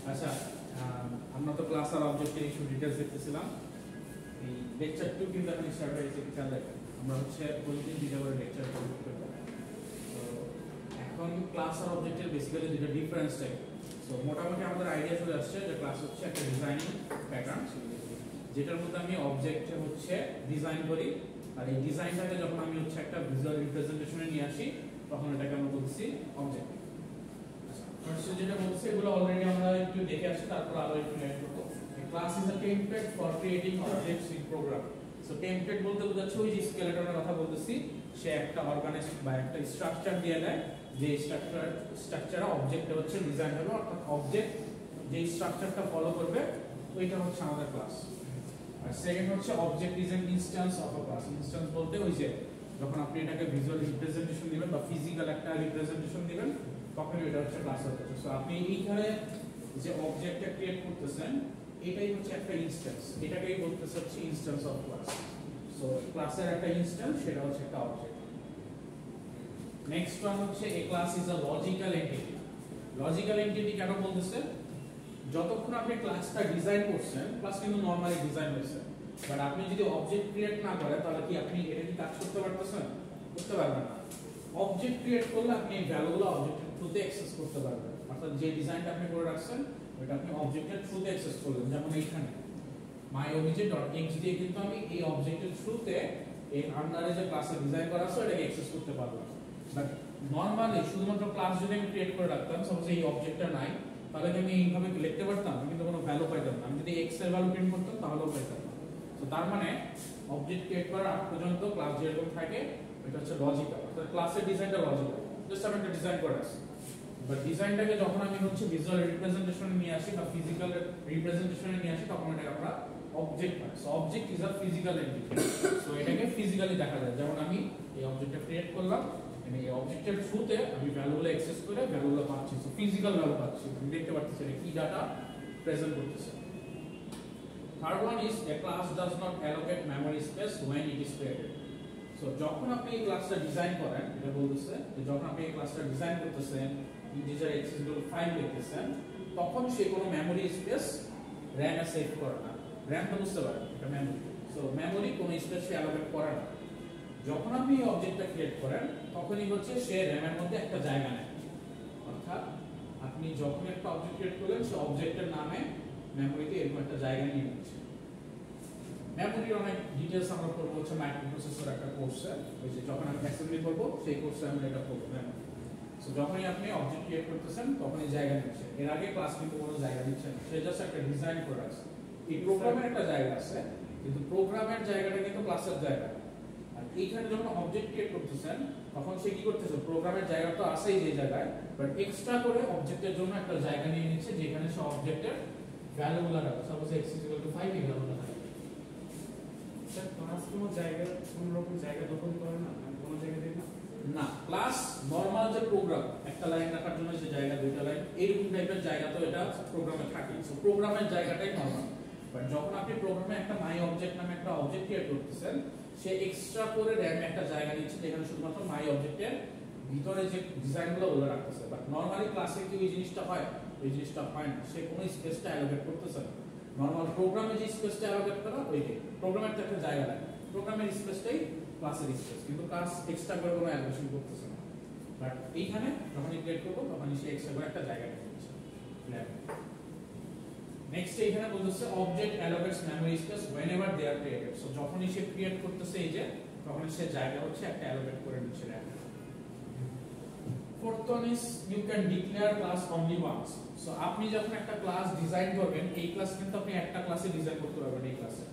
আচ্ছা, আমরা তো ক্লাস আর অবজেক্টের একটু ডিটেইলস দেখতেছিলাম। এই লেকচার 2 কিন্তু এখন স্টার্ট হয়েছে, খেয়াল রাখবেন। আমরা হচ্ছে প্রতিদিন দুইটা করে লেকচার করব। তো এখন ক্লাস আর অবজেক্টের বেসিক্যালি দুটো ডিফারেন্স টাইপ। সো মোটামুটি আমাদের আইডিয়া চলে আসছে যে ক্লাস হচ্ছে একটা ডিজাইনিং প্যাটার্ন, যেটার মধ্যে আমি অবজেক্টে হচ্ছে ডিজাইন করি, আর এই ডিজাইনটাকে যখন আমি হচ্ছে একটা ভিজুয়াল রিপ্রেজেন্টেশনে নিয়ে আসি তখন এটাকে আমরা বলছি অবজেক্ট। আচ্ছা, যেটা বলছি এগুলো অলরেডি আমরা একটু দেখে আসছি, তারপর আরো একটু অ্যাড করব। Class is a template for creating objects in program. So template বলতে বোঝাচ্ছে ওই যে স্কেলেটনের কথা বলতেছি, সে একটা অর্গানাইজড বা একটা স্ট্রাকচার দিয়ে দেয়, যে স্ট্রাকচারে অবজেক্টে হচ্ছে ডিজাইন হবে, অর্থাৎ অবজেক্ট যে স্ট্রাকচারটা ফলো করবে ওইটা হচ্ছে আমাদের ক্লাস। আর সেকেন্ড হচ্ছে object is an instance of a class. Instance বলতে ওই যে যখন আপনি এটাকে ভিজুয়াল রিপ্রেজেন্টেশন দিবেন বা ফিজিক্যাল একটা রিপ্রেজেন্টেশন দিবেন তখন এটা হচ্ছে ক্লাস হচ্ছে। সো আপনি এইখানে যে অবজেক্টটা ক্রিয়েট করতেছেন এটাই হচ্ছে একটা ইনস্ট্যান্স, এটাকেই বলতেছে হচ্ছে ইনস্ট্যান্স অফ ক্লাস। সো ক্লাসের একটা ইনস্ট্যান্স, সেটা হচ্ছে একটা অবজেক্ট। নেক্সট ওয়ান হচ্ছে a class is a logical entity. Logical entity কেন বলতেছে? যতক্ষণ আপনি ক্লাসটা ডিজাইন করছেন, ক্লাস কিন্তু নরমালি ডিজাইন হয়েছে, বাট আপনি যদি অবজেক্ট ক্রিয়েট না করেন তাহলে কি আপনি এটা কি কাজ করতে পারতেছেন? করতে পারবেন না। অবজেক্ট ক্রিয়েট করলে আপনি এই ভ্যালুগুলো অবজেক্টের থ্রুতে অ্যাক্সেস করতে পারবেন, অর্থাৎ যে ডিজাইনটা আপনি করে রাখছেন ওটা আপনি অবজেক্টের থ্রুতে অ্যাক্সেস করলেন। যেমন এইখানে myobj.x দিয়ে কিন্তু আমি এই অবজেক্টের থ্রুতে এই আন্ডারে যে ক্লাসে ডিজাইন করা আছে এটাকে অ্যাক্সেস করতে পারলাম। বাট নরমালি শুধুমাত্র ক্লাস যদি আমি ক্রিয়েট করে রাখতাম, সাপোজ এই অবজেক্টটা নাই, তাহলে কি আমি এইভাবে লিখতে পারতাম? আমি কিন্তু কোনো ভ্যালু পাইতাম না। আমি যদি x এর ভ্যালু প্রিন্ট করতাম তাহলেও পাইতাম না। তো তার মানে অবজেক্ট ক্রিয়েট করার আগ পর্যন্ত ক্লাস যেরকম থাকে এটা হচ্ছে লজিক্যাল, অর্থাৎ ক্লাসের ডিজাইনটা লজিক্যাল। জাস্ট আমি একটা ডিজাইন করে রাখছি, বাট ডিজাইনটাকে যখন আমি হচ্ছে ভিজুয়াল রিপ্রেজেন্টেশনে নিয়ে আসি বা ফিজিক্যাল রিপ্রেজেন্টেশনে নিয়ে আসি তখন এটাকে আমরা object pi. So object is a physical entity. So এটাকে ফিজিক্যালি দেখা যায়। যেমন আমি এই অবজেক্টটা ক্রিয়েট করলাম, এই অবজেক্টের থ্রুতে আমি ভ্যালুগুলো অ্যাক্সেস করে ভ্যালুগুলো পাচ্ছি। সো ফিজিক্যাল ভ্যালু পাচ্ছি, আমি দেখতে পাচ্ছি এটা কি ডাটা প্রেজেন্ট করতেছে। Third one is a class does not allocate memory space when it is created. So যখন আপনি এই ক্লাসটা ডিজাইন করেন, এটা বলতেছে যে যখন আপনি এই ক্লাসটা ডিজাইন করতেছেন, ইন্টিজার অ্যাক্সেসিবল ফাইল লিখতেছেন, তখন সে কোনো মেমরি স্পেস RAM এ সেভ করে না। RAM তো বুঝতে পারেন এটা মেমরি। সো মেমরি কোনো স্পেস সে অ্যালোকেট করে না। যখন আপনি এই অবজেক্টটা ক্রিয়েট করেন তখনই হচ্ছে সে RAM এর মধ্যে একটা জায়গা নেয়, অর্থাৎ আপনি যখন একটা অবজেক্ট ক্রিয়েট করলেন সে অবজেক্টের নামে মেমরিতে এরকম একটা জায়গা নিয়ে নিচ্ছে। মেমরির অনেক ডিটেইলস আমরা পড়বো হচ্ছে মাইক্রোপ্রসেসর একটা কোর্সে, ওই যে যখন আমি অ্যাসেম্বলি করব সেই কোর্সে আমরা এটা পড়বো মেমরি। সো যখনই আপনি অবজেক্ট ক্রিয়েট করতেছেন তখনই জায়গা নিচ্ছে। এর আগে ক্লাস কিন্তু কোনো জায়গা দিচ্ছে না, সে জাস্ট একটা ডিজাইন করে রাখছে। এই প্রোগ্রামের একটা জায়গা আছে, কিন্তু প্রোগ্রামের জায়গাটা কিন্তু ক্লাসের জায়গা। আর এইখানে যখন অবজেক্ট ক্রিয়েট করতেছেন তখন সে কি করতেছে? প্রোগ্রামের জায়গা তো আছেই যে জায়গায়, বাট এক্সট্রা করে অবজেক্টের জন্য একটা জায়গা নিয়ে নিচ্ছে যেখানে সে অবজেক্টের ভ্যালুগুলো রাখে। সাপোজ x = 5 এই ভ্যালুটা থাকে। স্যার ক্লাস কোনো জায়গা কোনো রকম জায়গা দখল করে না, কোনো জায়গা দেয় না। না, ক্লাস নরমাল যে প্রোগ্রাম একটা লাইন রাখার জন্য যে জায়গা, দুইটা লাইন, এইরকম টাইপের জায়গা তো এটা প্রোগ্রামে থাকে। সো প্রোগ্রামের জায়গাটাই নরমাল। বাট যখন আপনি প্রোগ্রামে একটা মাই অবজেক্ট নামে একটা অবজেক্ট ক্রিয়েট করতেছেন, সে এক্সট্রা করে RAM একটা জায়গা নিচ্ছে যেখানে শুধুমাত্র মাই অবজেক্টের ভিতরে যে ডিজাইনগুলো ওগুলো রাখতেছে। বাট নরমালি ক্লাসে কি ওই জিনিসটা হয়? ওই জিনিসটা হয় না। সে কোনো স্পেসটা অ্যালোকেট করতেছে না। নরমাল প্রোগ্রামে যে স্পেসটা অ্যালোকেট করা ওইটাই প্রোগ্রামের একটা জায়গা লাগে, প্রোগ্রামের স্পেসটাই ক্লাসের স্পেস, কিন্তু ক্লাস এক্সট্রা করে কোনো অ্যালোকেশন করতেছে না। বাট এইখানে যখনই ক্রিয়েট করব তখনই সে এক্সট্রা করে একটা জায়গা নিচ্ছে। নেক্সট এইখানে বলতেছে object allocates memory space whenever they are created. So যখনই সে ক্রিয়েট করতেছে এই যে তখনই সে জায়গা হচ্ছে একটা অ্যালোকেট করে নিচ্ছে RAM। Fourth one is you can declare class only once. So আপনি যখন একটা ক্লাস ডিজাইন করবেন, এই ক্লাস কিন্তু আপনি একটা ক্লাসে ডিজাইন করতে পারবেন। এই ক্লাসে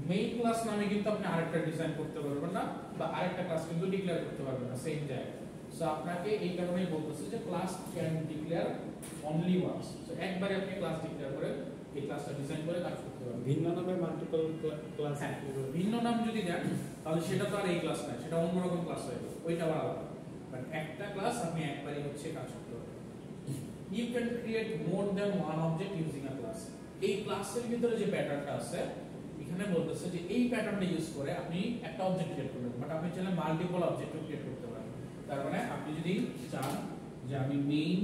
মেইন ক্লাস নামে কিন্তু আপনি আরেকটা ডিজাইন করতে পারবেন না, বা আরেকটা ক্লাস কিন্তু ডিক্লেয়ার করতে পারবেন না সেম জায়গায়। সো আপনাকে এই কারণেই বলতেছে যে class can declare only once. So একবারে আপনি ক্লাস ডিক্লেয়ার করে এই ক্লাসটা ডিজাইন করে কাজ করতে পারবেন। ভিন্ন নামে মাল্টিপল ক্লাস। হ্যাঁ, ভিন্ন নাম যদি দেন তাহলে সেটা তো আর এই ক্লাস না, সেটা অন্যরকম ক্লাস হয়ে যাবে, ওইটা আবার আলাদা। বাট একটা ক্লাস আপনি একবারই হচ্ছে কাজ করতে পারবেন। You can create more than one object using a class. এই ক্লাসের ভিতরে যে প্যাটার্নটা আছে এখানে বলতেছে যে এই প্যাটার্নটা ইউজ করে আপনি একটা অবজেক্ট ক্রিয়েট করবেন, বাট আপনি চাইলে মাল্টিপল অবজেক্টও ক্রিয়েট করতে পারেন। তার মানে আপনি যদি চান যে আমি মেইন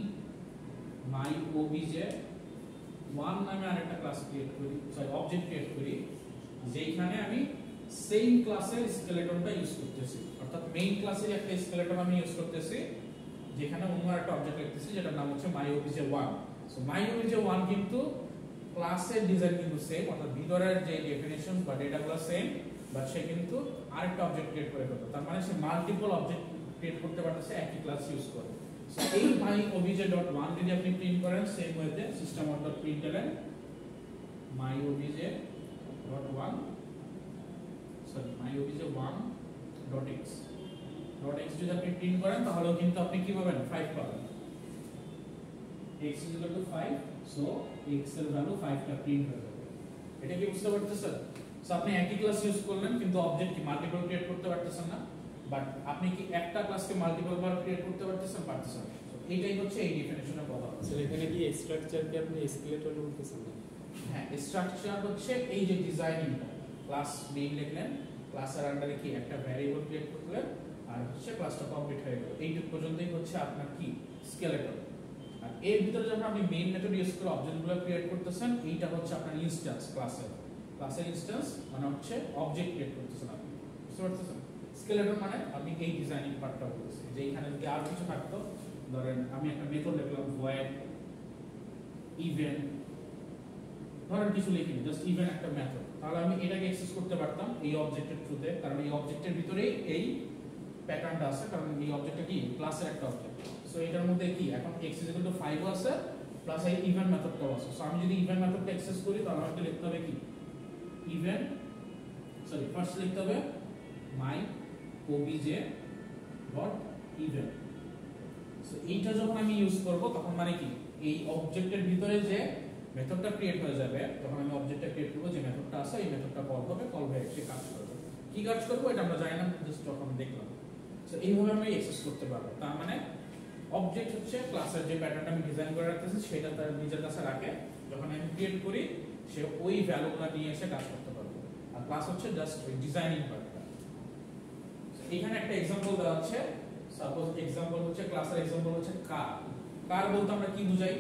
মাই ওবিজে ওয়ান নামে আরেকটা ক্লাস ক্রিয়েট করি, সরি অবজেক্ট ক্রিয়েট করি, যেখানে আমি সেম ক্লাসের স্কেলেটনটা ইউজ করতেছি, অর্থাৎ মেইন ক্লাসের একটা স্কেলেটন আমি ইউজ করতেছি, যেখানে অন্য একটা অবজেক্ট লিখতেছি যেটার নাম হচ্ছে myobj1। সো myobj1 কিন্তু ক্লাসের ডিজাইন কিন্তু সেম, অর্থাৎ ভিতরের যে ডেফিনিশন বা ডেটাগুলো সেম, বাট সে কিন্তু আরেকটা অবজেক্ট ক্রিয়েট করে ফেলবে, তার মানে সে মাল্টিপল অবজেক্ট ক্রিয়েট করতে পারতেছে একই ক্লাস ইউজ করে। সো এই myobj.1 যদি আপনি প্রিন্ট করেন সেম ওয়েতে system.println myobj.1 সরি myobj1.x যদি আপনি প্রিন্ট করেন তাহলে কিন্তু আপনি কি পাবেন 5 পাবেন, x = 5, সো x এর ভ্যালু 5 টা প্রিন্ট হয়ে যাবে। এটা কি বুঝতে পারতেছেন? সো আপনি একই ক্লাস ইউজ করলেন কিন্তু অবজেক্ট কি মাল্টিপল ক্রিয়েট করতে পারতেছেন না, বাট আপনি কি একটা ক্লাসকে মাল্টিপল বার ক্রিয়েট করতে পারতেছেন? পারতেছেন। সো এইটাই হচ্ছে এই ডেফিনিশনের কথা। স্যার এখানে কি স্ট্রাকচারকে আপনি স্কেলেটন বলতেছেন না? হ্যাঁ, স্ট্রাকচার হচ্ছে এই যে ডিজাইনিংটা, ক্লাস নেম লিখলেন, ক্লাসের আন্ডারে কি একটা ভ্যারিয়েবল ক্রিয়েট করলেন, আর হচ্ছে ক্লাসটা কমপ্লিট হয়ে গেল। এইটুকু পর্যন্তই হচ্ছে আপনার কি স্কেলেটন। আর এর ভিতরে যখন আপনি মেইন মেথড ইউজ করে অবজেক্টগুলো ক্রিয়েট করতেছেন, এইটা হচ্ছে আপনার ইনস্ট্যান্স, ক্লাসের ইনস্ট্যান্স মানে হচ্ছে অবজেক্ট ক্রিয়েট করতেছেন আপনি, বুঝতে পারতেছেন? স্কেলেটন মানে আপনি এই ডিজাইনিং পার্টটা বলতেছেন, যে এখানে যদি আর কিছু থাকতো, ধরেন আমি একটা মেথড লিখলাম void ইভেন্ট, ধরেন কিছু লিখিনি, জাস্ট ইভেন্ট একটা মেথড, তাহলে আমি এটাকে অ্যাক্সেস করতে পারতাম এই অবজেক্টের থ্রুতে, কারণ এই অবজেক্টের ভিতরেই এই প্যাটার্নটা আছে, কারণ এই অবজেক্টটা কি ক্লাসের একটা অবজেক্ট। সো এটার মধ্যে কি এখন x = 5 আছে প্লাস এই ইভেন্ট মেথডটাও আছে। সো আমি যদি ইভেন্ট মেথডটা অ্যাক্সেস করি তাহলে আমাকে লিখতে হবে কি ইভেন্ট, সরি ফার্স্ট লিখতে হবে myobj.event। সো এইটা যখন আমি ইউজ করব তখন মানে কি এই অবজেক্টের ভিতরে যে মেথডটা ক্রিয়েট হয়ে যাবে, তখন আমি অবজেক্টটা ক্রিয়েট করব, যে মেথডটা আছে এই মেথডটা কল হবে, কল হয়ে সে কাজ করবে। কি কাজ করব এটা আমরা জানি না, জাস্ট যখন দেখলাম। সো এইভাবে আমি অ্যাক্সেস করতে পারবো। তার মানে অবজেক্ট হচ্ছে ক্লাসের যে প্যাটার্নটা আমি ডিজাইন করে রাখতেছি সেটা তার নিজের কাছে রাখে, যখন আমি ক্রিয়েট করি সে ওই ভ্যালুগুলো নিয়ে এসে কাজ করতে পারবে। আর ক্লাস হচ্ছে জাস্ট ওই ডিজাইনিং পার্টটা। এখানে একটা एग्जांपल দেওয়া আছে, সাপোজ एग्जांपल হচ্ছে ক্লাসের एग्जांपल হচ্ছে কার বলতে আমরা কি বুঝাই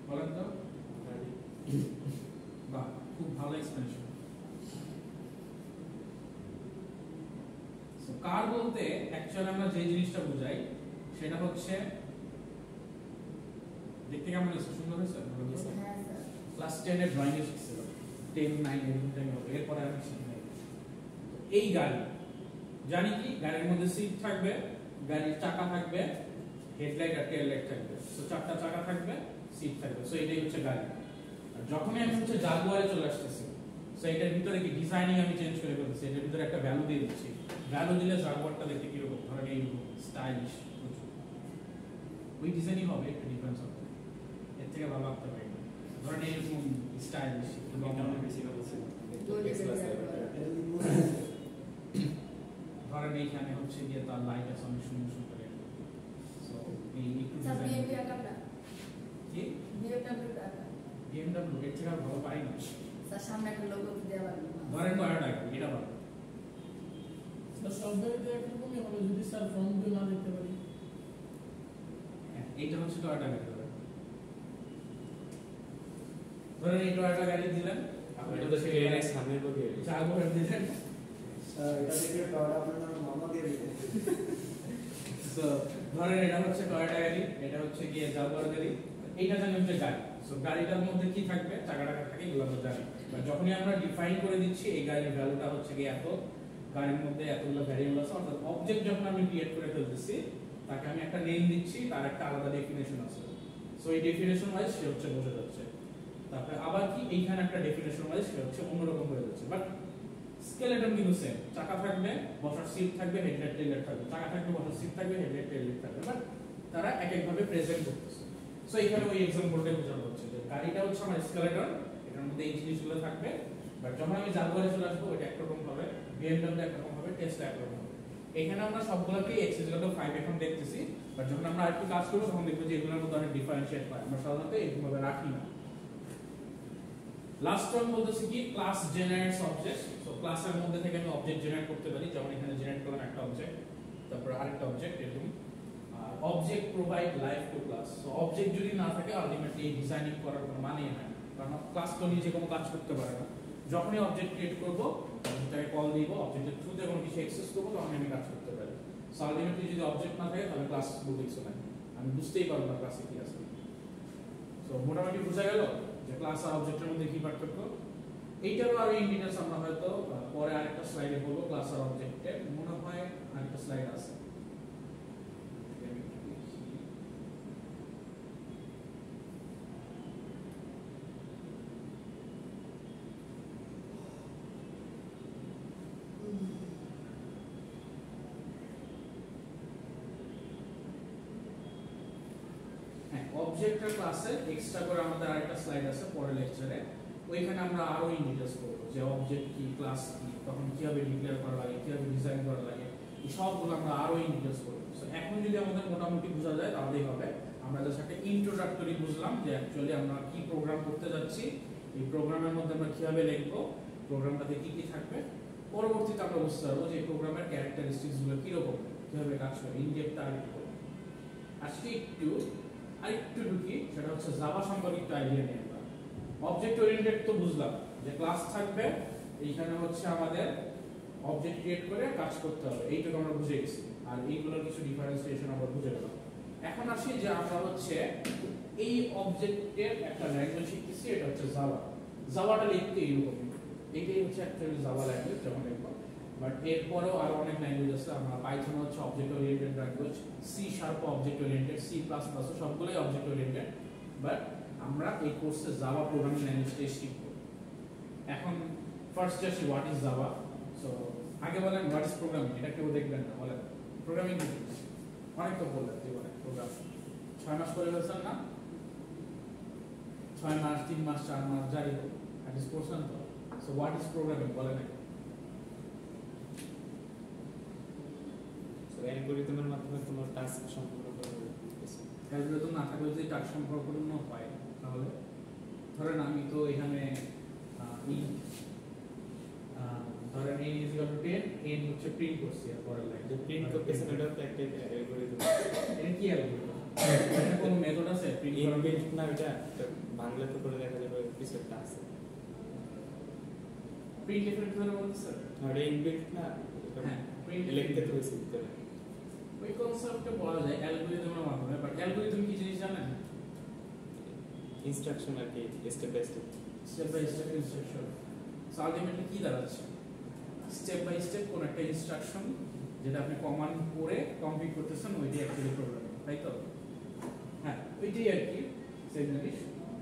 বলেন তো? বাহ, খুব ভালো এক্সপ্লেনেশন। সো কার বলতে অ্যাকচুয়ালি আমরা যে জিনিসটা বুঝাই সেটা হচ্ছে, দেখতে কেমন হয়েছে? সুন্দর হয়েছে? ক্লাস 10 এর ড্রয়িং এ শিখছিলাম, 10, 9 এরকম টাইম হবে, এরপরে আমি শিখি নাই। এই গাড়ি জানি কি, গাড়ির মধ্যে সিট থাকবে, গাড়ির চাকা থাকবে, হেডলাইট আর টেল লাইট থাকবে। সো চারটা চাকা থাকবে, সিট থাকবে। সো এটাই হচ্ছে গাড়ি। আর যখনই আমি হচ্ছে জাগুয়ারে চলে আসতেছি, সো এটার ভিতরে কি ডিজাইনিং আমি চেঞ্জ করে ফেলতেছি, এটার ভিতরে একটা ভ্যালু দিয়ে দিচ্ছি। ভ্যালু দিলে জাগুয়ারটা দেখতে কিরকম, ধরেন এইরকম স্টাইলিশ, ওই ডিজাইনই হবে, একটু ডিফারেন্স হবে, এর থেকে ভালো লাগতে পারে না। ধরেন এইরকম স্টাইলিশ, ধরেন এইখানে হচ্ছে গিয়ে তার লাইট আছে অনেক সুন্দর সুন্দর, সো এই একটু ডিজাইন কি BMW এর থেকে ভালো পাই না। স্যার সামনে একটা লোগো দেওয়া ধরেন কয়টা টাকা এটা ভালো, স্যার সব গাড়িতে একরকমই হবে, যদি স্যার ফ্রন্ট ভিউ না দেখতে পারি। এইটা হচ্ছে টয়োটা গাড়ি, ধরেন এই টয়োটা গাড়ি দিলেন, আপনি এটা তো কেএনএক্স সামনের দিকে জাগুয়ার দিলেন, এটা দেখে টয়োটা আপনার মামা দিয়ে দিতেন। সো ধরেন এটা হচ্ছে টয়োটা গাড়ি, এটা হচ্ছে গিয়ে জাগুয়ার গাড়ি, এইটা জানি হচ্ছে গাড়ি। সো গাড়িটার মধ্যে কি থাকবে, চাকা টাকা থাকে, এগুলো আমরা জানি। বাট যখনই আমরা ডিফাইন করে দিচ্ছি এই গাড়ির ভ্যালুটা হচ্ছে গিয়ে এত, গাড়ির মধ্যে এতগুলো ভ্যারিয়েবল আছে, অর্থাৎ অবজেক্ট যখন আমি ক্রিয়েট করে ফেলতেছি তাকে আমি একটা নেম দিচ্ছি, তার একটা আলাদা ডেফিনেশন আছে। সো এই ডেফিনেশন ওয়াইজ সে হচ্ছে বোঝা যাচ্ছে। তারপরে আবার কি এইখানে একটা ডেফিনেশন ওয়াইজ সে হচ্ছে অন্যরকম হয়ে যাচ্ছে। বাট স্কেলেটন কিন্তু সেম, চাকা থাকবে, বসার সিট থাকবে, হেডলাইট টেল লাইট থাকবে, চাকা থাকবে, বসার সিট থাকবে, হেডলাইট টেল লাইট থাকবে, বাট তারা এক এক ভাবে প্রেজেন্ট করতেছে। সো এখানে ওই एग्जांपलটা বোঝানো হচ্ছে যে গাড়িটা হচ্ছে আমার স্কেলেটন, এটার মধ্যে এই জিনিসগুলো থাকবে, বাট যখন আমি জাগুয়ারে চলে আসবো এটা একরকম হবে, BMW একরকম হবে, টেসলা একরকম হবে। এখানে আমরা সবগুলোকে x = 5 এখন দেখতেছি, বাট যখন আমরা আরেকটু কাজ করব তখন দেখব যে এগুলোর মধ্যে অনেক ডিফারেন্সিয়েট পাই, আমরা সাধারণত এইভাবে রাখি না। লাস্ট ওয়ান বলতেছি কি ক্লাস জেনারেটস অবজেক্ট। সো ক্লাসের মধ্যে থেকে আমি অবজেক্ট জেনারেট করতে পারি, যেমন এখানে জেনারেট করলাম একটা অবজেক্ট, তারপর আরেকটা অবজেক্ট এরকম, object provide life to class. So object যদি না থাকে আলটিমেটলি ডিজাইনিং করার কোনো মানেই হয় না, কারণ ক্লাস তো নিজে কোনো কাজ করতে পারে না। যখনই অবজেক্ট ক্রিয়েট করবো, অবজেক্টটাকে কল দিব, অবজেক্টের থ্রুতে কোনো কিছু অ্যাক্সেস করবো, তখন আমি কাজ করতে পারি। সো আলটিমেটলি যদি অবজেক্ট না থাকে তাহলে ক্লাস বলতে কিছু নাই, আমি বুঝতেই পারবো না ক্লাসে কি আছে। সো মোটামুটি বোঝা গেল যে ক্লাস আর অবজেক্টের মধ্যে কি পার্থক্য। এইটারও আরো ইন ডিটেইলস আমরা হয়তো পরে আরেকটা স্লাইডে বলবো, ক্লাস আর অবজেক্টে মনে হয় আরেকটা স্লাইড আছে। অবজেক্টের ক্লাসে এক্সট্রা করে আমাদের আরেকটা স্লাইড আছে পরের লেকচারে, ওইখানে আমরা আরো ইন ডিটেইলস করব যে অবজেক্ট কি, ক্লাস কি, তখন কিভাবে ডিক্লেয়ার করা লাগে, কিভাবে ডিজাইন করা লাগে, এই সবগুলো আমরা আরো ইন ডিটেইলস করব। সো এখন যদি আমাদের মোটামুটি বোঝা যায় তাহলেই হবে। আমরা জাস্ট একটা ইন্ট্রোডাক্টরি বুঝলাম যে অ্যাকচুয়ালি আমরা কি প্রোগ্রাম করতে যাচ্ছি, এই প্রোগ্রামের মধ্যে আমরা কিভাবে লিখবো, প্রোগ্রামটাতে কি কি থাকবে। পরবর্তীতে আমরা বুঝতে পারবো যে এই প্রোগ্রামের ক্যারেক্টারিস্টিক্স গুলো কিরকম, কিভাবে কাজ করে, ইন ডেপথ আরেকটু করব। আজকে আরেকটু ঢুকি, সেটা হচ্ছে জাভা সম্পর্কিত আইডিয়া নিয়ে। আমরা অবজেক্ট ওরিয়েন্টেড তো বুঝলাম যে ক্লাস থাকবে, এইখানে হচ্ছে আমাদের অবজেক্ট ক্রিয়েট করে কাজ করতে হবে, এইটুকু আমরা বুঝে গেছি। আর এইগুলোর কিছু ডিফারেন্সিয়েশন আমরা বুঝে গেলাম। এখন আসি যে আমরা হচ্ছে এই অবজেক্টের একটা ল্যাঙ্গুয়েজ শিখতেছি, এটা হচ্ছে জাভা। জাভাটা লিখতে এইরকম, এটাই হচ্ছে অ্যাকচুয়ালি জাভা ল্যাঙ্গুয়েজ যেমন এরকম। বাট এরপরেও আরো অনেক ল্যাঙ্গুয়েজ আছে। আমরা পাইথন হচ্ছে object oriented language, C sharp object oriented, C plus plus সবগুলোই অবজেক্ট ওরিয়েন্টেড। বাট আমরা এই কোর্সে জাভা প্রোগ্রামিং ল্যাঙ্গুয়েজটাই শিখব। এখন ফার্স্ট আসি হোয়াট ইজ জাভা। সো আগে বলেন হোয়াট ইজ প্রোগ্রামিং, এটা কেউ দেখবেন না, বলেন প্রোগ্রামিং কি? অনেক তো বললেন জীবনে প্রোগ্রাম 6 মাস করে ফেলছেন না, 6 মাস 3 মাস 4 মাস যাই হোক, at least করছেন তো। সো হোয়াট ইজ প্রোগ্রামিং বলেন। অ্যালগরিদমের মাধ্যমে তোমার টাস্ক সম্পূর্ণ করা হবে। অ্যালগরিদম না থাকলে যদি টাস্ক সম্পূর্ণ হয় তাহলে ধরেন আমি তো এখানে ধরেন n = 10, n হচ্ছে প্রিন্ট করছি আর পরের লাইন যে প্রিন্ট করতেছেন এটা তো একটা অ্যালগরিদম। এটা কি অ্যালগরিদম? এটা কোন মেথড আছে প্রিন্ট করার? ইনবিল্ট না, এটা বাংলাতে করে দেখা যাবে কিছু একটা আছে। প্রিন্ট এফেক্ট ধরে বলতেছে আর ইনবিল্ট না, হ্যাঁ প্রিন্ট লিখতে তো হইছে ভিতরে। ওই কনসেপ্টে বলা যায় অ্যালগরিদমের মাধ্যমে। বাট অ্যালগরিদম কি জিনিস জানেন? ইনস্ট্রাকশন আর কি, step by step. Step by step instruction. So ultimately কি দাঁড়াচ্ছে? স্টেপ বাই স্টেপ কোন একটা ইনস্ট্রাকশন যেটা আপনি কমান্ড করে কমপ্লিট করতেছেন, ওইটাই অ্যাকচুয়ালি প্রোগ্রামিং, তাই তো? হ্যাঁ ওইটাই আর কি সেম জিনিস।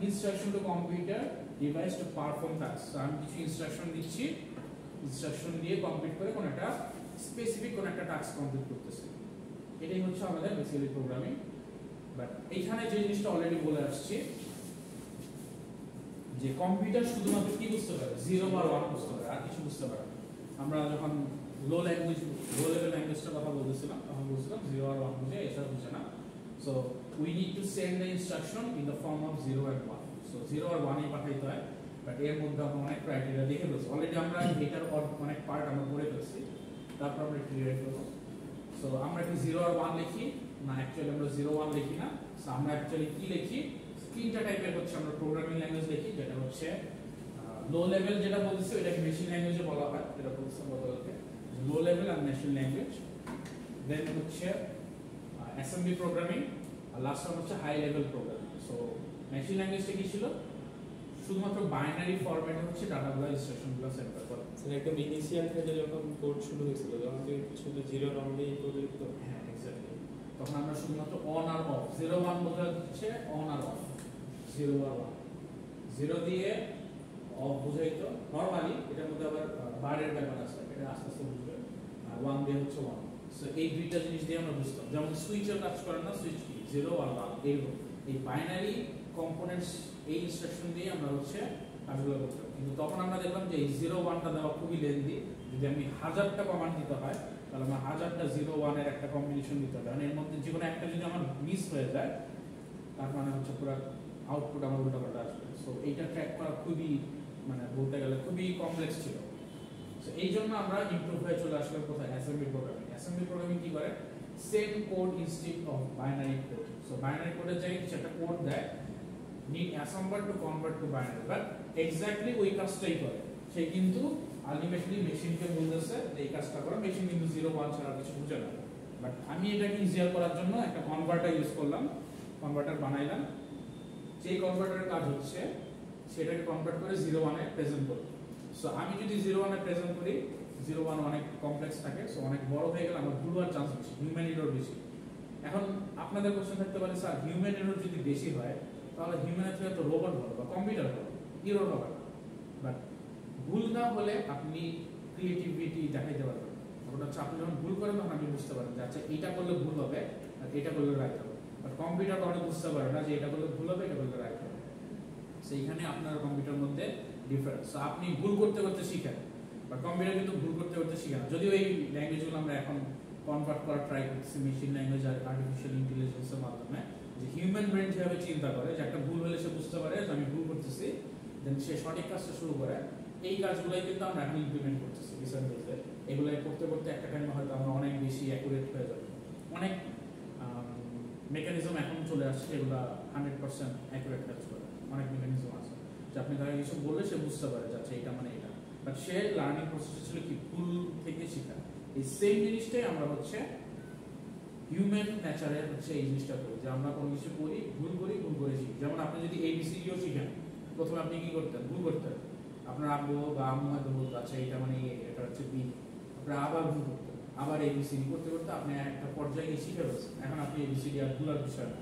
Instruction to computer device to perform task. আমি কিছু ইনস্ট্রাকশন দিচ্ছি, ইনস্ট্রাকশন দিয়ে কমপ্লিট করে কোন একটা স্পেসিফিক কোন একটা টাস্ক কমপ্লিট করতেছি, এটাই হচ্ছে আমাদের বেসিক্যালি প্রোগ্রামিং। বাট এইখানে যে জিনিসটা অলরেডি বলে আসছি যে কম্পিউটার শুধুমাত্র কি বুঝতে পারে, 0 বা 1 বুঝতে পারে, আর কিছু বুঝতে পারে না। আমরা যখন লো লেভেল ল্যাঙ্গুয়েজটার কথা বলতেছিলাম তখন বলছিলাম 0 আর 1 বুঝে, এছাড়া বুঝে না। So we need to send the instruction in the form of 0 and 1। So 0 আর 1 পাঠাইতে হয়। বাট এর মধ্যে আমরা অনেক ক্রাইটেরিয়া দেখে ফেলছি অলরেডি, আমরা এটার অনেক পার্ট আমরা পড়ে ফেলছি, তারপর আমরা ক্লিয়ার করবো। সো আমরা কি 0 আর 1 লিখি না, অ্যাকচুয়ালি আমরা 0 1 লিখি না। সো আমরা অ্যাকচুয়ালি কি লিখি, তিনটা টাইপের হচ্ছে আমরা প্রোগ্রামিং ল্যাঙ্গুয়েজ লিখি। যেটা হচ্ছে লো লেভেল, যেটা বলছি ওইটাকে মেশিন ল্যাঙ্গুয়েজে বলা হয়, যেটা বলছে গতকালকে লো লেভেল আর মেশিন ল্যাঙ্গুয়েজ। দেন হচ্ছে অ্যাসেম্বলি প্রোগ্রামিং, আর লাস্ট ওয়ান হচ্ছে high level programming. So machine ল্যাঙ্গুয়েজটা কি ছিল, শুধুমাত্র বাইনারি ফরম্যাটে হচ্ছে ডাটাগুলো ইনস্ট্রাকশনগুলো সেট করা। সেটা একদম ইনিশিয়াল ফেজে যখন কোড শুরু হয়েছিল, যখন তুই শুধু 0 রং দিয়ে কোড লিখতো। হ্যাঁ এক্স্যাক্টলি, তখন আমরা শুধুমাত্র অন আর অফ, 0 1 বোঝা যাচ্ছে অন আর অফ, 0 আর 1, 0 দিয়ে অফ বোঝাইতো নরমালি। এটার মধ্যে আবার বারের ব্যাপার আছে, এটা আস্তে আস্তে বুঝবে। আর 1 দিয়ে হচ্ছে 1। সো এই দুইটা জিনিস দিয়ে আমরা বুঝতাম, যেমন সুইচের কাজ করে না, সুইচ কি 0 আর 1 এরকম। এই বাইনারি কম্পোনেন্টস এই ইনস্ট্রাকশন দিয়ে আমরা হচ্ছে কাজগুলো করতাম। কিন্তু তখন আমরা দেখলাম যে এই 0 1টা দেওয়া খুবই লেন্দি। যদি আমি 1000টা কমান্ড দিতে হয় তাহলে আমার 1000টা 0 1 এর একটা কম্বিনেশন দিতে হবে। মানে এর মধ্যে যে কোনো একটা যদি আমার মিস হয়ে যায় তার মানে হচ্ছে পুরো আউটপুট আমার উল্টাপাল্টা আসবে। সো এইটা ট্র্যাক করা খুবই, মানে বলতে গেলে খুবই কমপ্লেক্স ছিল। সো এই জন্য আমরা ইমপ্রুভ হয়ে চলে আসলাম কোথায়, অ্যাসেম্বলি প্রোগ্রামিং। অ্যাসেম্বলি প্রোগ্রামিং কি করে, same code instead of binary code. So binary কোডের জায়গায় কিছু একটা কোড দেয়, need assemble to convert to binary, but exactly ওই কাজটাই করে। সে কিন্তু আলটিমেটলি মেশিনকে বলতেছে যে এই কাজটা করো, মেশিন কিন্তু 0 1 ছাড়া কিছু বুঝে না। বাট আমি এটাকে ইজিয়ার করার জন্য একটা কনভার্টার ইউজ করলাম, কনভার্টার বানাইলাম। যেই কনভার্টারের কাজ হচ্ছে সেটাকে কনভার্ট করে 0 1 এ প্রেজেন্ট করবে। সো আমি যদি 0 1 এ প্রেজেন্ট করি, 0 1 অনেক কমপ্লেক্স থাকে, সো অনেক বড় হয়ে গেলে আমার ভুল হওয়ার চান্স বেশি, হিউম্যান এরর বেশি। এখন আপনাদের কোশ্চেন থাকতে পারে স্যার হিউম্যান এরর যদি বেশি হয় তাহলে হিউম্যানের থেকে তো রোবট হবে বা কম্পিউটার হবে, এরর হবে না। বাট ভুল না হলে আপনি ক্রিয়েটিভিটি দেখাইতে পারবেন। ওটা হচ্ছে আপনি যখন ভুল করেন তখন আপনি বুঝতে পারেন যে আচ্ছা এটা করলে ভুল হবে আর এটা করলে রাইট হবে। বাট কম্পিউটার কখনো বুঝতে পারে না যে এটা করলে ভুল হবে, এটা করলে রাইট হবে। সেইখানে আপনার কম্পিউটার মধ্যে ডিফারেন্স। সো আপনি ভুল করতে করতে শিখেন, বাট কম্পিউটার কিন্তু ভুল করতে করতে শিখে না। যদিও এই ল্যাঙ্গুয়েজগুলো আমরা এখন কনভার্ট করার ট্রাই করতেছি মেশিন ল্যাঙ্গুয়েজ আর আর্টিফিশিয়াল ইন্টেলিজেন্সের মাধ্যমে, যে হিউম্যান ব্রেন যেভাবে চিন্তা করে যে একটা ভুল হলে সে বুঝতে পারে যে আমি ভুল করতেছি, দেন সে সঠিক কাজটা শুরু করে। এই কাজগুলোই কিন্তু আমরা এখন ইমপ্লিমেন্ট করতেছি রিসেন্টলিতে। এগুলো করতে করতে একটা টাইমে হয়তো আমরা অনেক বেশি অ্যাকুরেট হয়ে যাবে। অনেক মেকানিজম এখন চলে আসছে যেগুলো 100% অ্যাকুরেট কাজ করে। অনেক মেকানিজম আছে যে আপনি তাকে কিছু বললে সে বুঝতে পারে যে আচ্ছা এটা মানে এটা, বাট সে লার্নিং প্রসেস ছিল কি ভুল থেকে শেখা। এই সেম জিনিসটাই আমরা হচ্ছে হিউম্যান নেচারে হচ্ছে এই জিনিসটা করি, যে আমরা কোনো কিছু করি, ভুল করে শিখি। যেমন আপনি যদি ABCDও শিখেন, প্রথমে আপনি কি করতেন? ভুল করতেন। আপনার আব্বু বা আম্মু হয়তো বলতো আচ্ছা এটা মানে এটা হচ্ছে বি, আপনার আবার ভুল করতেন, আবার ABCD করতে করতে আপনি একটা পর্যায়ে গিয়ে শিখে ফেলছেন। এখন আপনি ABCD আর ভুলার বিষয় না।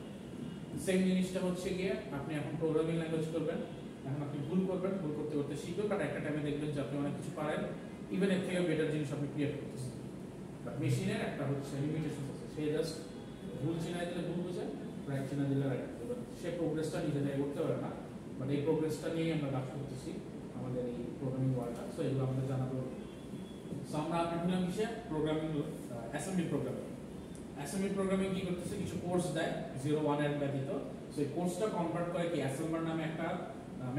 সেম জিনিসটা হচ্ছে গিয়ে আপনি এখন প্রোগ্রামিং ল্যাঙ্গুয়েজ করবেন, এখন আপনি ভুল করবেন, ভুল করতে করতে শিখবেন, বাট একটা টাইমে দেখবেন যে আপনি অনেক কিছু পারেন, ইভেন এর থেকে বেটার জিনিস আপনি ক্রিয়েট করতেছেন। বাট মেশিনের একটা হচ্ছে লিমিটেশন আছে, সে জাস্ট ভুল চিনাই দিলে ভুল বোঝে, রাইট চিনাই দিলে রাইট বোঝে। সে প্রোগ্রেসটা নিজে থেকে করতে পারে না, বাট এই প্রোগ্রেসটা নিয়েই আমরা কাজ করতেছি আমাদের এই প্রোগ্রামিং ওয়ার্ল্ডটা। সো এগুলো আমাদের জানা দরকার। সো আমরা আপডেট নিলাম কিসে? Programming, assembly programming. Assembly programming কি করতেছে? কিছু কোর্স দেয় 0 1 এর ব্যতীত। সো এই কোর্সটা কনভার্ট করে কি অ্যাসেম্বলার নামে একটা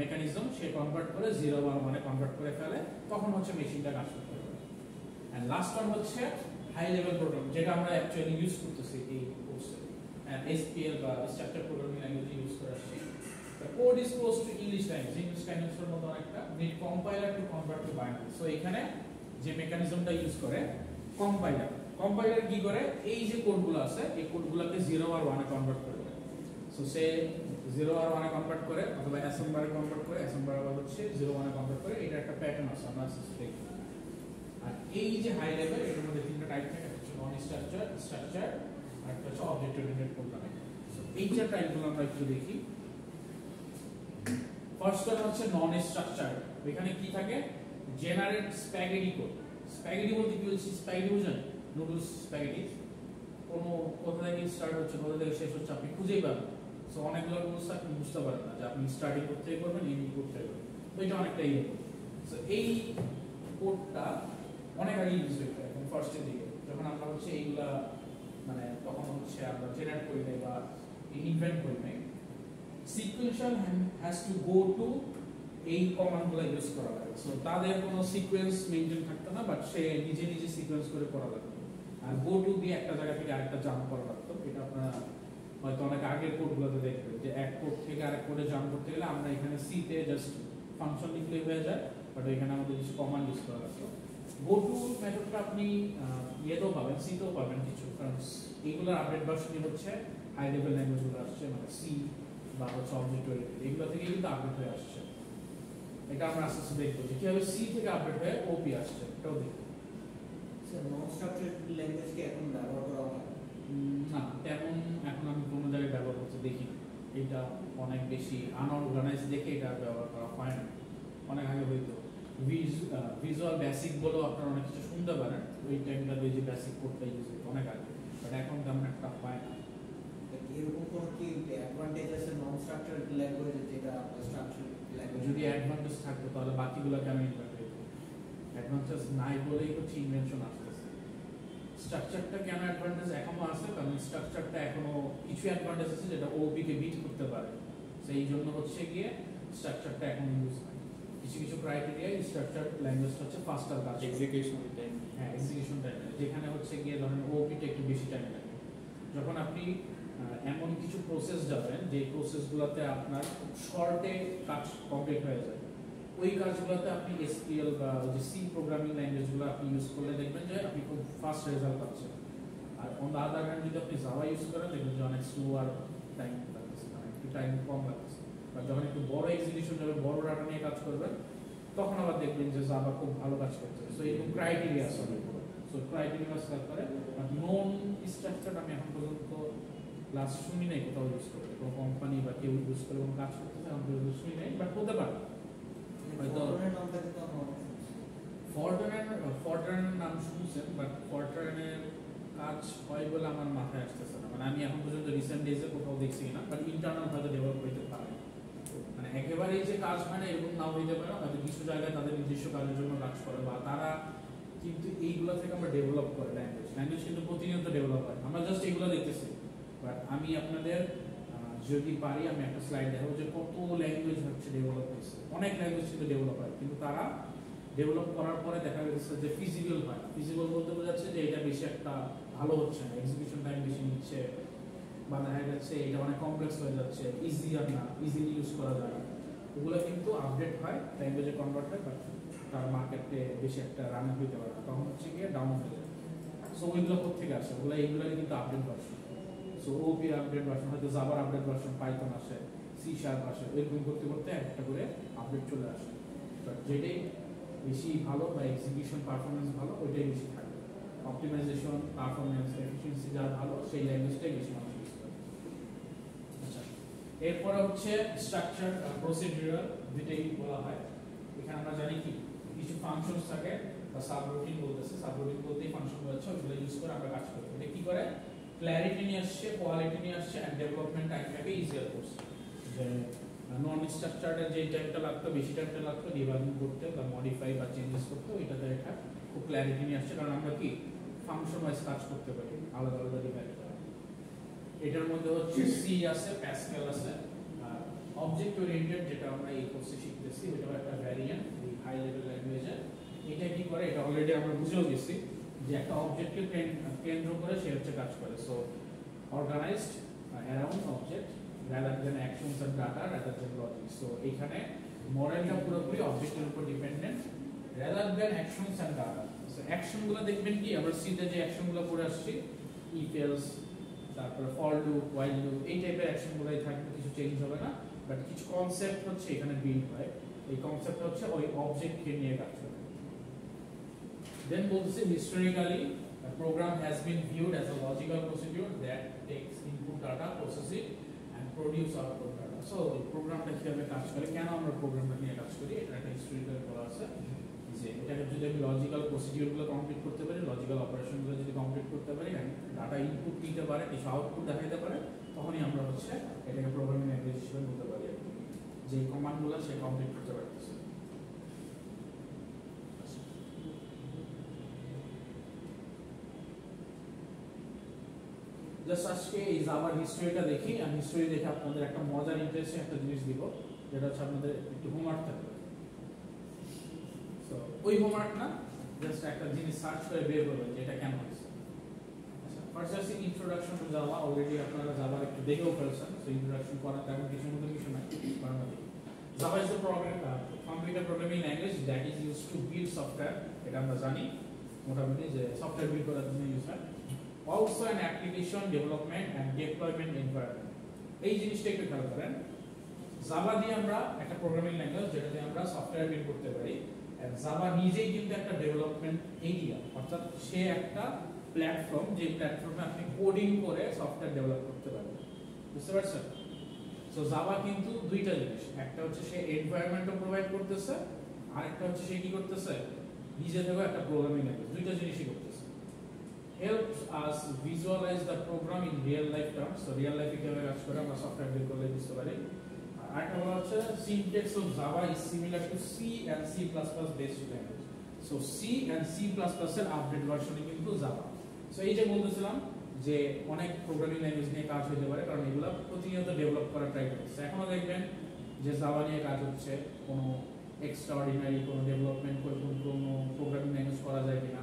মেকানিজম, সে কনভার্ট করে 0 1 1 এ কনভার্ট করে ফেলে, তখন হচ্ছে মেশিনটা কাজ করতে পারে। এন্ড লাস্ট ওয়ান হচ্ছে হাই লেভেল প্রোগ্রাম, যেটা আমরা অ্যাকচুয়ালি ইউজ করতেছি এই কোর্সে, SPL বা স্ট্রাকচার প্রোগ্রামিং ল্যাঙ্গুয়েজ ইউজ করে আসছি। The code is close to English language, English language এর মতো একটা need compiler to convert to binary. So এখানে যে মেকানিজমটা ইউজ করে কম্পাইলার, কম্পাইলার কি করে? এই যে কোডগুলো আছে এই কোডগুলোকে 0 আর 1 এ কনভার্ট করে দেয়। সো সে 0 আর 1 এ কনভার্ট করে অথবা অ্যাসেম্বলারে কনভার্ট করে, অ্যাসেম্বলার আবার হচ্ছে 0 1 এ কনভার্ট করে। এটা একটা প্যাটার্ন আছে আমরা দেখি। আর এই যে হাই লেভেল, এর মধ্যে তিনটা টাইপ থাকে, একটা হচ্ছে নন স্ট্রাকচার, স্ট্রাকচার, আর একটা হচ্ছে অবজেক্ট ওরিয়েন্টেড প্রোগ্রামিং। সো এই যে টাইপগুলো আমরা একটু দেখি। ফার্স্ট ওয়ান হচ্ছে নন স্ট্রাকচার। এখানে কি থাকে? Generate spaghetti code. স্প্যাগেটি বলতে কি বলছি? স্প্যাগেটি বুঝেন? নুডলস স্প্যাগেটি, কোনো কোথা থেকে স্টার্ট হচ্ছে কোথা থেকে শেষ হচ্ছে আপনি খুঁজেই পাবেন। সো অনেকগুলো রুলস আপনি বুঝতে পারেন না যে আপনি স্টার্টিং করতে করবেন, এন্ডিং করতে করবেন। তো এটা অনেকটা ইয়ে। সো এই কোডটা অনেক আগে ইউজ হইতো, এখন ফার্স্টের দিকে যখন আমরা হচ্ছে এইগুলা মানে তখন হচ্ছে আমরা জেনারেট করি নাই বা ইনভেন্ট করি নাই। Sequential has to go to এই কমান্ডগুলো ইউজ করা লাগে। সো তাদের কোনো সিকোয়েন্স মেইনটেইন থাকতো না, বাট সে নিজে নিজে সিকোয়েন্স করে করা লাগতো। আর গো টু দিয়ে একটা জায়গা থেকে আরেকটা জাম্প করা লাগতো। এটা আপনারা হয়তো অনেক আগের কোডগুলোতে দেখবেন যে এক কোড থেকে আরেক কোডে জাম্প করতে গেলে আমরা এখানে সি তে জাস্ট ফাংশন লিখলে হয়ে যায়, বাট এখানে আমাদের কিছু কমান্ড ইউজ করা লাগতো। গো টু মেথডটা আপনি ইয়েতেও পাবেন, সিতেও পাবেন কিছু, কারণ এইগুলোর আপডেট ভার্সনই হচ্ছে হাই লেভেল ল্যাঙ্গুয়েজগুলো আসছে, মানে সি বা হচ্ছে অবজেক্ট ওরিয়েন্টেড, এগুলো থেকে কিন্তু আপডেট হয়ে আসছে। এটা আমরা আস্তে আস্তে দেখবো যে কিভাবে সি থেকে আপডেট হয়ে ওপি আসছে, এটাও দেখবো। স্যার নন স্ট্রাকচার্ড ল্যাঙ্গুয়েজকে এখন ব্যবহার করা হয় না, তেমন এখন আমি কোনো জায়গায় ব্যবহার করতে দেখি। এটা অনেক বেশি আনঅর্গানাইজ দেখে এটা ব্যবহার করা হয় না। অনেক আগে হয়তো ভিজুয়াল বেসিক বলেও আপনারা অনেক কিছু শুনতে পারেন, ওই টাইমটাতে যে বেসিক কোডটা ইউজ হতো অনেক আগে, বাট এখন তেমন একটা হয় না। এরকম কোনো কি অ্যাডভান্টেজ আছে নন স্ট্রাকচার্ড ল্যাঙ্গুয়েজে যেটা স্ট্রাকচার্ড ল্যাঙ্গুয়েজ? যদি অ্যাডভান্টেজ থাকতো তাহলে বাকিগুলো কেন ইনভেন্ট হইতো? অ্যাডভান্টেজ নাই বলেই হচ্ছে ইনভেনশন আসতেছে। স্ট্রাকচারটা কেন অ্যাডভান্টেজ এখনো আছে? কারণ স্ট্রাকচারটা এখনো কিছু অ্যাডভান্টেজ আছে যেটা ওপি কে বিট করতে পারে, সেই জন্য হচ্ছে গিয়ে স্ট্রাকচারটা এখন ইউজ হয়। কিছু কিছু ক্রাইটেরিয়া স্ট্রাকচার ল্যাঙ্গুয়েজটা হচ্ছে ফাস্টার কাজ, এক্সিকিউশন টাইম, হ্যাঁ এক্সিকিউশন টাইম, যেখানে হচ্ছে গিয়ে ধরেন ওপিটা একটু বেশি টাইম লাগে। যখন আপনি এমন কিছু প্রসেস যাবেন যে প্রসেসগুলোতে আপনার খুব শর্টে কাজ কমপ্লিট হয়ে যায়, ওই কাজগুলোতে আপনি এসকিউএল বা যে সি প্রোগ্রামিং ল্যাঙ্গুয়েজগুলো আপনি ইউজ করলে দেখবেন যে আপনি খুব ফাস্ট রেজাল্ট পাচ্ছেন। আর অন দ্য আদার হ্যান্ড যদি আপনি জাভা ইউজ করেন দেখবেন যে অনেক স্লো আর টাইম লাগতেছে, মানে একটু টাইম কম লাগতেছে। বা যখন একটু বড় এক্সিকিউশন যাবে, বড় ডাটা নিয়ে কাজ করবেন, তখন আবার দেখবেন যে জাভা খুব ভালো কাজ করছে। সো এরকম ক্রাইটেরিয়া আছে অনেকগুলো। সো ক্রাইটেরিয়া কাজ করে। আর নন স্ট্রাকচার আমি এখন পর্যন্ত ক্লাস শুনি নাই কোথাও ইউজ করে, কোনো কোম্পানি বা কেউ ইউজ করে কোনো কাজ করতেছে আমি পর্যন্ত শুনি নাই, বাট হতে পারে। হয়তো ফরট্রানের নাম শুনছেন, বাট ফরট্রানের কাজ হয় বলে আমার মাথায় আসতেছে না। মানে আমি এখন পর্যন্ত রিসেন্ট ডেজে কোথাও দেখছি না, বাট ইন্টারনাল হয়তো ডেভেলপ করতে পারে। মানে একেবারেই যে কাজ হয় না এরকম নাও হইতে পারে, হয়তো কিছু জায়গায় তাদের নিজস্ব কাজের জন্য কাজ করে, বা তারা কিন্তু এইগুলো থেকে আমরা ডেভেলপ করে ল্যাঙ্গুয়েজ কিন্তু প্রতিনিয়ত ডেভেলপ হয়, আমরা জাস্ট এইগুলো দেখতেছি। বাট আমি আপনাদের যদি পারি আমি একটা স্লাইড দেখাবো যে কত ল্যাঙ্গুয়েজ হচ্ছে ডেভেলপ হয়েছে। অনেক ল্যাঙ্গুয়েজ কিন্তু ডেভেলপ হয়, কিন্তু তারা ডেভেলপ করার পরে দেখা গেছে যে ফিজিবল হয় না। ফিজিবল বলতে বোঝাচ্ছে যে এটা বেশি একটা ভালো হচ্ছে না, এক্সিকিউশন টাইম বেশি নিচ্ছে, বা দেখা যাচ্ছে এটা অনেক কমপ্লেক্স হয়ে যাচ্ছে, ইজি আর না, ইজিলি ইউজ করা যায় না। ওগুলো কিন্তু আপডেট হয়, ল্যাঙ্গুয়েজে কনভার্ট হয়, বাট তার মার্কেটে বেশি একটা রান হইতে পারে না, তখন হচ্ছে গিয়ে ডাউন হয়ে যায়। সো ওইগুলো কোথেকে আসে? ওগুলো এইগুলোরই কিন্তু আপডেট ভার্সন। সো ওপি আপডেট ভার্সন, হয়তো জাভার আপডেট ভার্সন, পাইথন আসে, সি শার্প আসে, এরকম করতে করতে একটা করে আপডেট চলে আসে। বাট যেটাই বেশি ভালো বা এক্সিকিউশন পারফরমেন্স ভালো, ওইটাই বেশি থাকবে। অপটিমাইজেশন, পারফরমেন্স, এফিসিয়েন্সি যা ভালো, সেই ল্যাঙ্গুয়েজটাই বেশি মানুষ ইউজ করে। আচ্ছা, এরপরে হচ্ছে স্ট্রাকচার প্রসিডিউরাল, দুইটাই বলা হয়। এখানে আমরা জানি কি কিছু ফাংশনস থাকে বা সাবরুটিন বলতেছে, সাবরুটিন বলতেই ফাংশন বলছে, ওগুলো ইউজ করে আমরা কাজ করি। এটা কি করে? ক্ল্যারিটি নিয়ে আসছে, কোয়ালিটি নিয়ে আসছে, এন্ড ডেভেলপমেন্ট টাইমটাকে ইজিয়ার করছে। যে নন স্ট্রাকচার্ডের যে টাইমটা লাগতো, বেশি টাইমটা লাগতো ডিবাগিং করতে বা মডিফাই বা চেঞ্জেস করতে, ওইটাতে এটা খুব ক্ল্যারিটি নিয়ে আসছে, কারণ আমরা কি ফাংশন ওয়াইজ কাজ করতে পারি, আলাদা আলাদা ডিভাইড করা। এটার মধ্যে হচ্ছে সি আছে, প্যাসকেল আছে, আর অবজেক্ট ওরিয়েন্টেড যেটা আমরা এই কোর্সে শিখতেছি, ওইটাও একটা ভ্যারিয়েন্ট এই হাই লেভেল ল্যাঙ্গুয়েজে। এটা কি করে? এটা অলরেডি আমরা বুঝেও গেছি যে একটা অবজেক্টকে কেন্দ্র করে সে হচ্ছে কাজ করে। So organised around object rather than actions and data rather than logic. So এখানে মডেলটা পুরোপুরি অবজেক্টের উপর dependent rather than actions and data. So action গুলো দেখবেন কি আমরা সিতে যে অ্যাকশন গুলো পড়ে আসছি, if else, তারপর ফর লুপ, while loop, এই টাইপের অ্যাকশন গুলোই থাকবে, কিছু চেঞ্জ হবে না, বাট কিছু কনসেপ্ট হচ্ছে এখানে বিল্ড হয়। এই কনসেপ্ট হচ্ছে ওই অবজেক্টকে নিয়ে কাজ করে। দেন বলছে historically a program has been viewed as a logical procedure that takes input data, process it produce output data. So প্রোগ্রামটা কিভাবে কাজ করে, কেন আমরা প্রোগ্রামটা নিয়ে কাজ করি, এটা একটা হিস্টোরিক্যাল বলা আছে যে এটাকে যদি আমি লজিক্যাল প্রসিডিউরগুলো কমপ্লিট করতে পারি, লজিক্যাল অপারেশনগুলো যদি কমপ্লিট করতে পারি, ডাটা ইনপুট দিতে পারে, কিছু আউটপুট দেখাতে পারে, তখনই আমরা হচ্ছে এটাকে প্রোগ্রামিং ল্যাঙ্গুয়েজ হিসেবে বলতে পারি, যে কমান্ডগুলো সে কমপ্লিট করতে পারতেছে। জাস্ট আজকে এই জাভার হিস্ট্রিটা দেখি, আর হিস্ট্রি দেখে আপনাদের একটা মজার ইন্টারেস্টিং একটা জিনিস দিব, যেটা হচ্ছে আপনাদের একটু হোমওয়ার্ক থাকবে। সো ওই হোমওয়ার্ক না, জাস্ট একটা জিনিস সার্চ করে বের করবেন যে এটা কেন হয়েছে। আচ্ছা, ফার্স্ট আছে ইন্ট্রোডাকশন টু জাভা। অলরেডি আপনারা জাভার একটু দেখেও ফেলছেন, সো ইন্ট্রোডাকশন করার তেমন কিছু মতো কিছু নাই। Java is the computer programming language that is use to build software. এটা আমরা জানি মোটামুটি যে সফটওয়্যার বিল্ড করার জন্য ইউজ হয়। Also an application development and deployment environment. এই জিনিসটা একটু খেয়াল করেন, জাভা দিয়ে আমরা একটা প্রোগ্রামিং ল্যাঙ্গুয়েজ যেটাতে আমরা সফটওয়্যার বিল্ড করতে পারি, আর জাভা নিজেই কিন্তু একটা ডেভেলপমেন্ট এরিয়া, অর্থাৎ সে একটা প্ল্যাটফর্ম, যে প্ল্যাটফর্মে আপনি কোডিং করে সফটওয়্যার ডেভেলপ করতে পারবেন। বুঝতে পারছেন? সো জাভা কিন্তু দুইটা জিনিস, একটা হচ্ছে সে এনভায়রনমেন্টও প্রোভাইড করতেছে, আর একটা হচ্ছে সে কি করতেছে, নিজে থেকে একটা প্রোগ্রামিং ল্যাঙ্গুয়েজ, দুইটা জিনিসই করতেছে। Helps us visualize the program in real life terms. So real life কিভাবে কাজ করে আমরা সফটওয়্যার বিল্ড করলে বুঝতে পারি। আরেকটা বলা হচ্ছে syntax of Java is similar to C and C++ based language. So C and C++ এর আপডেট ভার্সনই কিন্তু Java. সো এই যে বলতেছিলাম যে অনেক প্রোগ্রামিং ল্যাঙ্গুয়েজ নিয়ে কাজ হতে পারে, কারণ এগুলো প্রতিনিয়ত ডেভেলপ করার ট্রাই করছে। এখনো দেখবেন যে Java নিয়ে কাজ হচ্ছে, কোনো এক্সট্রাঅর্ডিনারি কোনো ডেভেলপমেন্ট করে কোনো প্রোগ্রামিং ল্যাঙ্গুয়েজ করা যায় কিনা,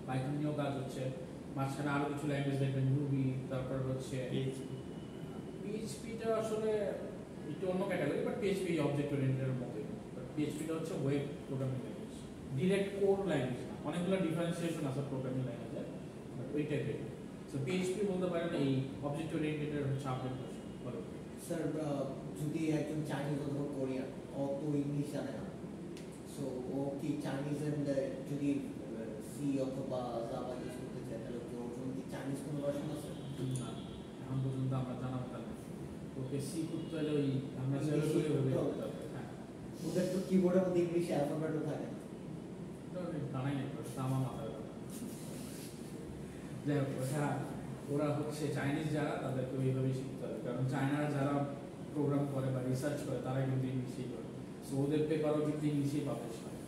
পাইথন নিয়েও কাজ হচ্ছে, মাঝখানে আরো কিছু ল্যাঙ্গুয়েজ দেখবেন, রুবি, তারপর হচ্ছে পিএইচপিটা আসলে একটু অন্য ক্যাটাগরি, বাট পিএইচপি অবজেক্ট ওরিয়েন্টেডের মতোই। বাট পিএইচপিটা হচ্ছে web programming language, direct code language না, অনেকগুলো ডিফারেন্সিয়েশন আছে প্রোগ্রামিং ল্যাঙ্গুয়েজে, বাট ওই টাইপের। সো পিএইচপি বলতে পারেন এই অবজেক্ট ওরিয়েন্টেডের হচ্ছে আপডেট ভার্সন। বলো স্যার যদি একজন চাইনিজ অথবা কোরিয়ান ও তো ইংলিশ জানে না, সো ও কি চাইনিজ এন্ড যদি সি অথবা জাভা ইউজ করতে চায় তাহলে কি ওর জন্য কি চাইনিজ কোনো ভার্সন আছে? না, এখন পর্যন্ত আমরা জানা কথা না। ওকে সি করতে হলে ওই আমরা English যেভাবে করতে ওইভাবে হবে। করতে হবে। হ্যাঁ, ওদের তো কিবোর্ডের মধ্যে ইংলিশ অ্যালফাবেটও থাকে না। ওটা আমি জানাই না, ওটা আমার মাথায় কথা। যাই হোক, ওরা হচ্ছে চাইনিজ যারা তাদেরকে ওইভাবে শিখতে হবে, কারণ চায়নার যারা প্রোগ্রাম করে বা রিসার্চ করে তারা কিন্তু ইংলিশেই করে। সো ওদের পেপারও কিন্তু ইংলিশেই পাবলিশ হয়।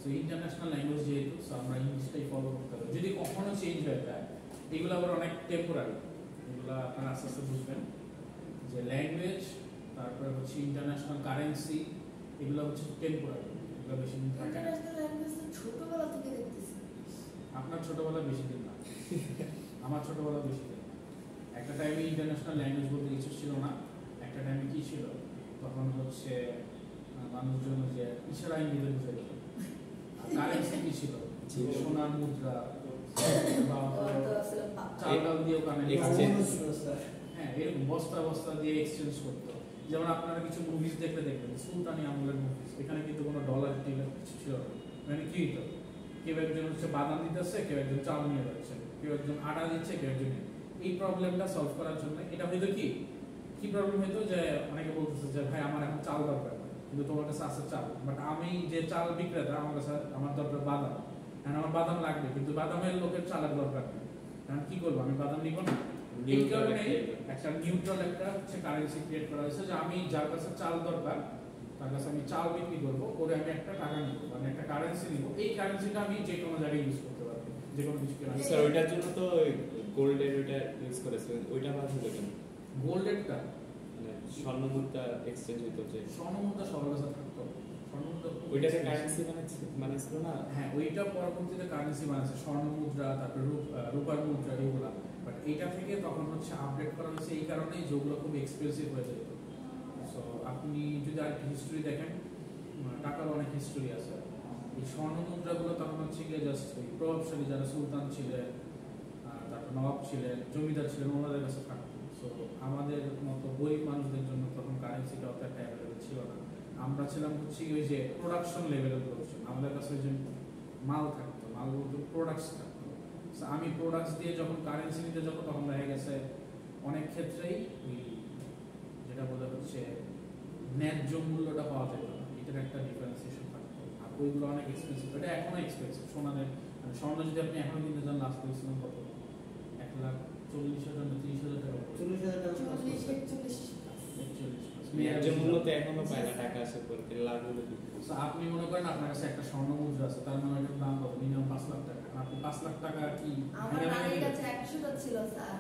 সো ইন্টারন্যাশনাল ল্যাঙ্গুয়েজ যেহেতু, সো আমরা ইংলিশটাই ফলো করতে হবে। যদি কখনো চেঞ্জ হয়ে যায়, এগুলো আবার অনেক টেম্পোরারি, এগুলো আপনারা আস্তে আস্তে বুঝবেন যে ল্যাঙ্গুয়েজ, তারপরে হচ্ছে ইন্টারন্যাশনাল কারেন্সি, এগুলো হচ্ছে টেম্পোরারি, এগুলো বেশি দিন থাকে না। ইন্টারন্যাশনাল ল্যাঙ্গুয়েজ তো ছোটবেলা থেকে দেখতেছি। আপনার ছোটবেলা বেশি দিন না, আমার ছোটবেলা বেশি দিন। একটা টাইমে ইন্টারন্যাশনাল ল্যাঙ্গুয়েজ বলতে কিছু ছিল না, একটা টাইমে কি ছিল, তখন হচ্ছে মানুষজন যে ইশারা ইঙ্গিতে বুঝে যেত। কারেন্সি কি ছিল, সোনার মুদ্রা বা চাল ডাল দিয়েও কানে হ্যাঁ, এরকম বস্তা বস্তা দিয়ে এক্সচেঞ্জ করতো। যেমন আপনারা কিছু মুভিজ দেখবেন, সুলতানি আমলের মুভিজ, এখানে কিন্তু কোনো ডলার টিলার কিছু ছিল না। মানে কি হতো, কেউ একজন হচ্ছে বাদাম দিতেছে, কেউ একজন চাল নিয়ে যাচ্ছে, কেউ একজন আটা দিচ্ছে, কেউ একজন। এই প্রবলেমটা সলভ করার জন্য এটা হয়তো কি প্রবলেম হতো যে অনেকে বলতেছে যে ভাই আমার এখন চাল দরকার, কিন্তু তোমার কাছে আছে চাল, বাট আমি যে চাল বিক্রেতা আমার কাছে আমার দরকার বাদাম, কারণ আমার বাদাম লাগবে, কিন্তু বাদামের লোকের চালের দরকার নেই, কারণ কি করবো আমি বাদাম নিব না। এই কারণে একটা নিউট্রাল একটা হচ্ছে কারেন্সি ক্রিয়েট করা হয়েছে, যে আমি যার কাছে চাল দরকার তার কাছে আমি চাল বিক্রি করবো, করে আমি একটা টাকা নিব, মানে একটা কারেন্সি নিব। এই কারেন্সিটা আমি যে কোনো জায়গায় ইউজ করতে পারবো, যে কোনো কিছু কেনা। স্যার ওইটার জন্য তো গোল্ডের ওইটা ইউজ করেছিলেন, ওইটা বাদ হলো কেন? গোল্ডেরটা মানে স্বর্ণ মুদ্রা এক্সচেঞ্জ হইতো যে, স্বর্ণমুদ্রা সবার কাছে থাকতো, স্বর্ণমুদ্রা ওইটাতে কারেন্সি বানাইছিল না? হ্যাঁ, ওইটা পরবর্তীতে কারেন্সি বানাচ্ছে, স্বর্ণমুদ্রা, তারপর রূপার মুদ্রা, এগুলা। বাট এইটা থেকে তখন হচ্ছে আপডেট করা হয়েছে এই কারণেই যেগুলো খুব এক্সপেন্সিভ হয়ে যেত। সো আপনি যদি আরেকটা হিস্ট্রি দেখেন, টাকার অনেক হিস্ট্রি আছে। এই স্বর্ণ মুদ্রাগুলো তখন হচ্ছে গিয়ে জাস্ট ওই প্রভাবশালী যারা সুলতান ছিলেন, তারপর নবাব ছিলেন, জমিদার ছিলেন, ওনাদের কাছে থাকতো। সো আমাদের মতো গরিব মানুষদের জন্য তখন কারেন্সিটা অত একটা অ্যাভেলেবল ছিল না। আমরা ছিলাম হচ্ছে ওই যে প্রোডাকশন লেভেলের প্রোডাকশন, আমাদের কাছে ওই যে মাল থাকতো, মাল বলতে প্রোডাক্টস থাকতো। আমি প্রোডাক্টস দিয়ে যখন কারেন্সি নিতে যাবো, তখন দেখা গেছে অনেক ক্ষেত্রেই ওই যেটা বলে হচ্ছে ন্যায্য মূল্যটা পাওয়া যেত না, এটার একটা ডিফারেন্সিয়েশন থাকতো। আর ওইগুলো অনেক এক্সপেন্সিভ, এটা এখনো এক্সপেন্সিভ। সোনাদের মানে স্বর্ণ যদি আপনি এখনো কিনতে যান, লাস্ট করেছিলাম কত, 1,40,000 না 30,000 টাকা, 40,000 টাকা 40-41 ন্যায্য মূল্য তো এখনো পায় না, টাকা আসার পর লাভ হলো কি? আপনি মনে করেন আপনার কাছে একটা স্বর্ণ মুদ্রা আছে, তার মানে এটার দাম কত, মিনিমাম 5 লাখ টাকা। আপনি 5 লাখ টাকা কি আমার নানির কাছে 100টা ছিল স্যার।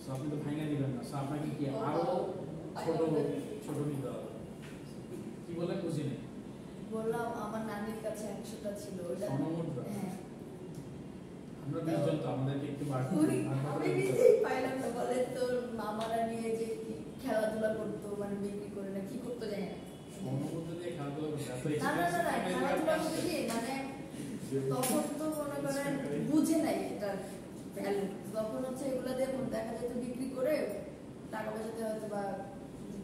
সো আপনি তো ভাঙা দিবেন না, সো আপনাকে কি আরো ছোট ছোট নিতে হবে। কি বলে বুঝিনি? বললাম আমার নানির কাছে 100টা ছিল, ওটা স্বর্ণ মুদ্রা। হ্যাঁ, আমরা দুজন তো আমাদেরকে একটু বাড়তি আমি নিজেই পাইলাম না। বলে তোর মামারা নিয়ে যে কি খেলাধুলা করতো, মানে বিক্রি করে না কি করতো জানি না। স্বর্ণ মুদ্রা দিয়ে খেলাধুলা করতে এত না না না না, expensive খেলাধুলা করতে কি মানে তখন তো মনে করেন বুঝে নাই এটার ভ্যালু, তখন হচ্ছে এগুলা দিয়ে দেখা যেত বিক্রি করে টাকা পয়সাতে হয়তো বা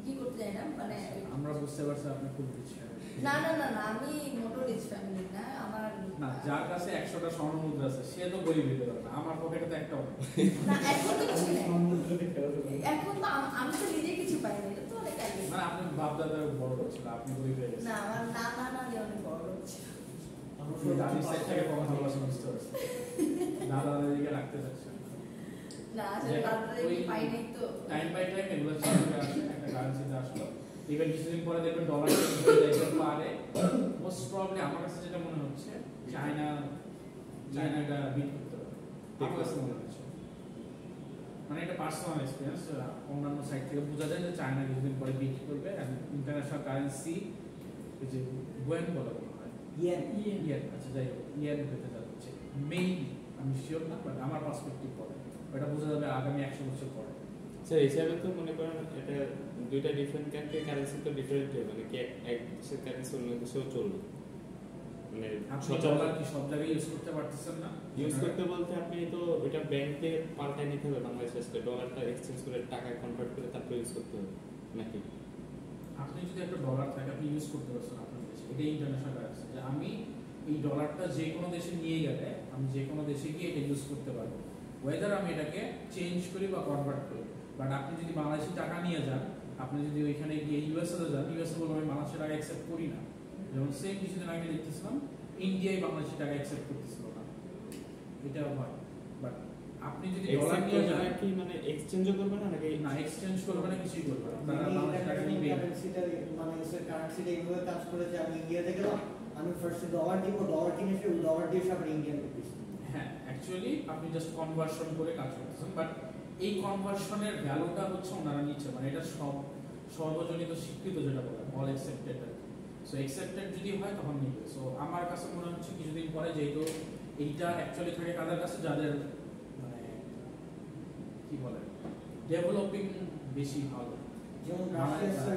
কি করতে জানি না, মানে আমরা বুঝতে পারছি আপনি খুব রিচ। না না না না, আমি মোটো রিচ ফ্যামিলি না। আমার না, যার কাছে 100টা স্বর্ণ মুদ্রা আছে সে তো গরিব হতে পারে না, আমার পকেটে তো একটাও নেই। না এখন তো কিছু নেই, এখন তো আমি তো নিজে কিছু পাইনি, এটা তো অনেক আগে। মানে আপনার বাপ দাদার বড় লোক ছিল, আপনি গরিব হয়ে গেছেন। না আমার নানা নানি অনেক বড় লোক ছিল। আপনি দাদির সাইড থেকে কখন ভালোবাসা বুঝতে পারছি, দাদা দাদিকে রাখতে চাচ্ছেন না আসলে দাদাদের পাইনি তো। টাইম বাই টাইম এগুলো চেঞ্জ হয়ে আসে, একটা কারেন্সিতে আসলো। ইভেন কিছুদিন পরে দেখবেন ডলার চেঞ্জ হয়ে যাইতে পারে। মোস্ট প্রবাবলি আমার কাছে যেটা মনে হচ্ছে, চায়নাটা বিট করতে পারে, আমার কাছে মনে হচ্ছে। মানে এটা পার্সোনাল এক্সপিরিয়েন্স, অন্যান্য সাইড থেকে বোঝা যায় যে চায়না কিছুদিন পরে বিট করবে। ইন্টারন্যাশনাল কারেন্সি যে ওয়েন বলা হয়, ইয়েন ইয়েন, আচ্ছা যাই হোক, ইয়েন হতে যাচ্ছে মেইন। আমি শিওর না, বাট আমার পার্সপেক্টিভ পরে এটা বোঝা যাবে আগামী 100 বছর পরে। স্যার হিসাবে তো মনে করেন এটা দুইটা ডিফারেন্ট কান্ট্রি কারেন্সি তো ডিফারেন্ট মানে কি এক দেশের কারেন্সি অন্য দেশেও চলবে, মানে আপনি ডলার কি সব জায়গায় ইউজ করতে পারতেছেন না? ইউজ করতে বলতে আপনি তো ওইটা ব্যাংকে পাল্টায় নিতে হবে বাংলাদেশ আসলে ডলারটা এক্সচেঞ্জ করে টাকায় কনভার্ট করে তারপরে ইউজ করতে হবে নাকি? আপনি যদি একটা ডলার থাকে আপনি ইউজ করতে পারছেন আপনার দেশে, এটাই ইন্টারন্যাশনাল কারেন্সি, যে আমি এই ডলারটা যে কোনো দেশে নিয়ে গেলে আমি যে কোনো দেশে গিয়ে এটা ইউজ করতে পারবো, ওয়েদার আমি এটাকে চেঞ্জ করি বা কনভার্ট করি। বাট আপনি যদি বাংলাদেশি টাকা নিয়ে যান, আপনি যদি ওইখানে গিয়ে ইউএসএ যান, ইউএসএ বলবো আমি বাংলাদেশের টাকা অ্যাকসেপ্ট করি না। যেমন সেম কিছুদিন আগে দেখতেছিলাম ইন্ডিয়ায় বাংলাদেশি টাকা অ্যাকসেপ্ট করতেছিল না, এটাও হয়। বাট আপনি যদি ডলার নিয়ে যান কি মানে এক্সচেঞ্জও করবে না নাকি? না, এক্সচেঞ্জ করবে না, কিছুই করবে না, আপনারা বাংলাদেশি টাকা নিবে। কারেন্সিটা এইভাবে কাজ করে যে আমি ইন্ডিয়াতে গেলাম, আমি ফার্স্টে ডলার দিব, ডলার কিনে এসে ডলার দিয়ে আবার ইন্ডিয়ান রুপিস। হ্যাঁ, অ্যাকচুয়ালি আপনি জাস্ট কনভার্সন করে কাজ করতেছেন, বাট এই কনভার্সনের ভ্যালুটা হচ্ছে ওনারা নিচ্ছে, মানে এটা সর্বজনিত স্বীকৃত যেটা বলে অল অ্যাকসেপ্টেড। সো অ্যাকসেপ্টেড যদি হয় তখন নিবে। সো আমার কাছে মনে হচ্ছে কিছুদিন পরে যেহেতু এইটা অ্যাকচুয়ালি থাকে কাদের কাছে, যাদের মানে কি বলে ডেভেলপিং বেশি ভালো, যেমন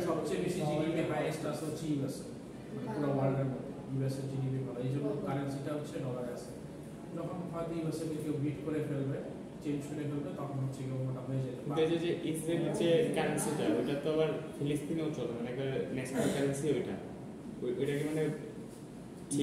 সবচেয়ে বেশি জিডিপি হাইয়েস্ট আছে হচ্ছে ইউএস, পুরো ওয়ার্ল্ডের মধ্যে ইউএস এর জিডিপি ভালো, এই জন্য কারেন্সিটা হচ্ছে ডলার আছে। যখন হয়তো ইউএস এর কেউ বিট করে ফেলবে, চেঞ্জ করে ফেলবে, তখন হচ্ছে কেউ মোটা হয়ে যেতে পারে। কিন্তু যে ইসরায়েলের যে কারেন্সিটা ওটা তো আবার ফিলিস্তিনেও চলে, মানে ন্যাশনাল কারেন্সি ওইটা ওইটাকে মানে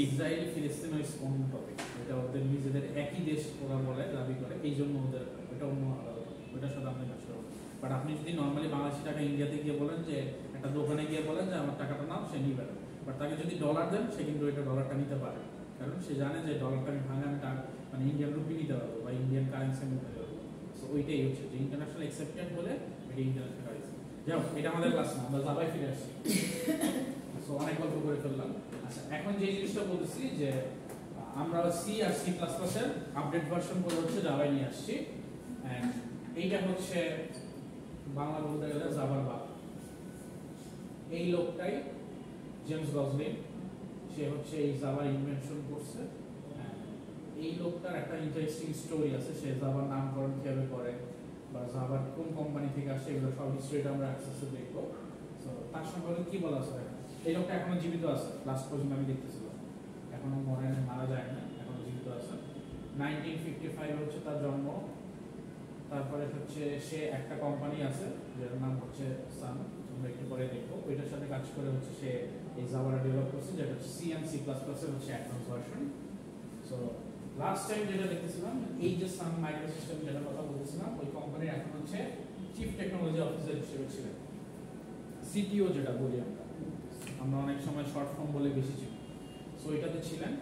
ইসরায়েল ফিলিস্তিন ওই কোন টপিক, এটা ওদের নিজেদের একই দেশ ওরা বলে দাবি করে, এই জন্য ওদের ওটা অন্য আলাদা, ওইটার সাথে আপনি কাজ করবেন। বাট আপনি যদি নর্মালি বাংলাদেশি টাকা ইন্ডিয়াতে গিয়ে বলেন, যে একটা দোকানে গিয়ে বলেন যে আমার টাকাটা নাও, সে নিবে না। বাট তাকে যদি ডলার দেন, সে কিন্তু ওইটা ডলারটা নিতে পারে, কারণ সে জানে যে ডলারটা আমি ভাঙে আমি মানে ইন্ডিয়ান রুপি নিতে পারবো বা ইন্ডিয়ান কারেন্সি নিতে পারবো। সো ওইটাই হচ্ছে যে ইন্টারন্যাশনাল অ্যাকসেপ্টেড বলে এটা ইন্টারন্যাশনাল কারেন্সি। যাও, এটা আমাদের ক্লাস না, আমরা যাবাই ফিরে আসছি। সো অনেক গল্প করে ফেললাম। আচ্ছা, এখন যে জিনিসটা বলতেছি যে আমরা সি আর সি প্লাস প্লাসের আপডেট ভার্সন করে হচ্ছে জাভায় নিয়ে আসছি। অ্যান্ড এইটা হচ্ছে বাংলা বলতে গেলে জাভার বাপ। এই লোকটাই জেমস গজলিন, সে হচ্ছে এই জাভার ইনভেনশন করছে। এই লোকটার একটা ইন্টারেস্টিং স্টোরি আছে, সে জাভার নামকরণ কিভাবে করে বা জাভার কোন কোম্পানি থেকে আসে, এগুলো সব হিস্ট্রিটা আমরা অ্যাক্সেসে দেখবো। তো তার সম্পর্কে কি বলা আছে, এই লোকটা এখনো জীবিত আছে, লাস্ট পর্যন্ত আমি দেখতেছিলাম, এখনো মারা যায় না, এখনো জীবিত আছে। 1955 হচ্ছে তার জন্ম। তারপরে হচ্ছে সে একটা কোম্পানি আছে যার নাম হচ্ছে সান, আমরা একটু পরে দেখবো, ওইটার সাথে কাজ করে হচ্ছে সে এই জাভাটা ডেভেলপ করছে, যেটা হচ্ছে সি এন্ড সি প্লাস প্লাসের হচ্ছে advance version. So last time যেটা দেখতেছিলাম, এই যে সান মাইক্রোসিস্টেম যেটা কথা বলতেছিলাম, ওই কোম্পানির এখন হচ্ছে চিফ টেকনোলজি অফিসার হিসেবে ছিলেন, সিটিও যেটা বলি আমরা অনেক সময় শর্ট ফর্ম বলে বেশি চিনি। সো এটাতে ছিলেন,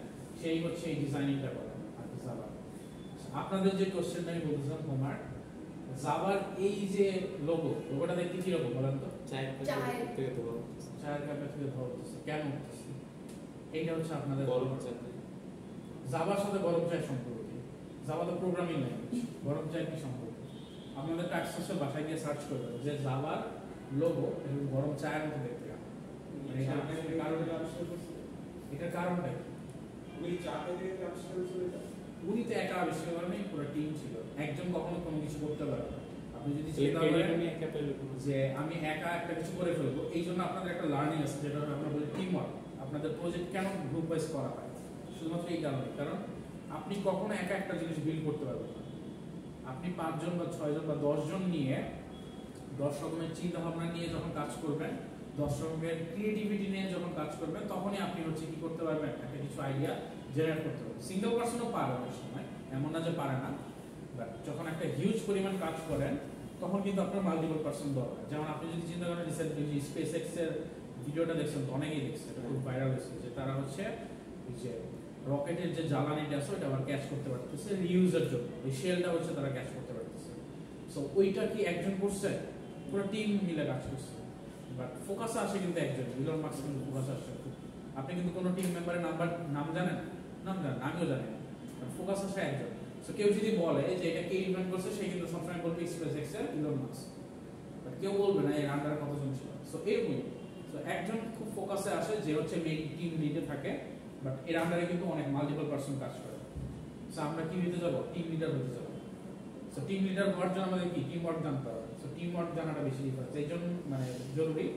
সেই হচ্ছে এই ডিজাইনিংটা করেন আর কি জাভার। আপনাদের যে কোশ্চেনটা আমি বলতেছিলাম হোমওয়ার্ক, জাভার এই যে লোগোটা দেখতে কি রকম বলেন তো? চায়ের থেকে তো বড় চায়ের কাপের থেকে ধরা হচ্ছে, কেন হচ্ছে? এইটা হচ্ছে আপনাদের গরম চা। জাভার সাথে গরম চায়ের সম্পর্ক কি? জাভা তো প্রোগ্রামিং ল্যাঙ্গুয়েজ, গরম চায়ের কি সম্পর্ক? আপনাদের টাক্সের বাসায় গিয়ে সার্চ করবেন যে জাভার লোগো এবং গরম চায়ের মতো দেখতে কেমন। এটার কারণটা কি? উনি তো একা আবিষ্কার করেন, পুরো টিম ছিল, একজন কখনো কোনো কিছু করতে পারে না। আপনি যদি চিন্তা করেন যে আমি একা একটা কিছু করে ফেলবো, এই জন্য আপনাদের একটা লার্নিং আছে, যেটা আমরা বলি টিম ওয়ার্ক। আপনাদের প্রজেক্ট কেন গ্রুপ ওয়াইজ করা হয় শুধুমাত্র এই কারণে, কারণ আপনি কখনো একা একটা জিনিস বিল্ড করতে পারবেন না। আপনি 5 জন বা 6 জন বা 10 জন নিয়ে 10 রকমের চিন্তা ভাবনা নিয়ে যখন কাজ করবেন, 10 রকমের ক্রিয়েটিভিটি নিয়ে যখন কাজ করবেন, তখনই আপনি হচ্ছে কি করতে পারবেন, একটা কিছু আইডিয়া জেনারেট করতে পারবেন। সিঙ্গেল পার্সনও পারে অনেক সময়, এমন না যে পারে না, বাট যখন একটা হিউজ পরিমাণ কাজ করেন তখন কিন্তু আপনার মাল্টিপল পার্সন দরকার। যেমন আপনি যদি চিন্তা করেন রিসেন্টলি স্পেস এক্স এর ভিডিওটা দেখছেন, তো অনেকেই দেখছে, এটা খুব ভাইরাল হয়েছে, যে তারা হচ্ছে যে রকেটের যে জ্বালানিটা আছে ওটা আবার ক্যাচ করতে পারতেছে রিউজের জন্য, ওই শেলটা হচ্ছে তারা ক্যাচ করতে পারতেছে। সো ওইটা কি একজন করছে? পুরো টিম মিলে কাজ করছে, বাট ফোকাসে আসে কিন্তু একজন, ইলন মাস্ক কিন্তু ফোকাসে আসছে। আপনি কিন্তু কোনো টিম মেম্বারের নাম জানেন? নাম জানেন, আমিও জানি, ফোকাস আসে একজন। সো কেউ যদি বলে যে এটা কে ইনভেন্ট করছে, সে কিন্তু সবসময় বলবে স্পেস এক্স এর ইলন মাস্ক, বাট কেউ বলবে না এর আন্ডারে কতজন ছিল। সো এরকমই, সো একজন খুব ফোকাসে আসে যে হচ্ছে মেইন টিম লিডে থাকে, বাট এর আন্ডারে কিন্তু অনেক মাল্টিপল পার্সন কাজ করে। সো আমরা কি হতে যাব, টিম লিডার হতে যাব। সো টিম লিডার হওয়ার জন্য আমাদের কি টিম ওয়ার্ক জানতে হবে। সো টিম ওয়ার্ক জানাটা বেশি ডিফারেন্স, এই জন্য মানে জরুরি।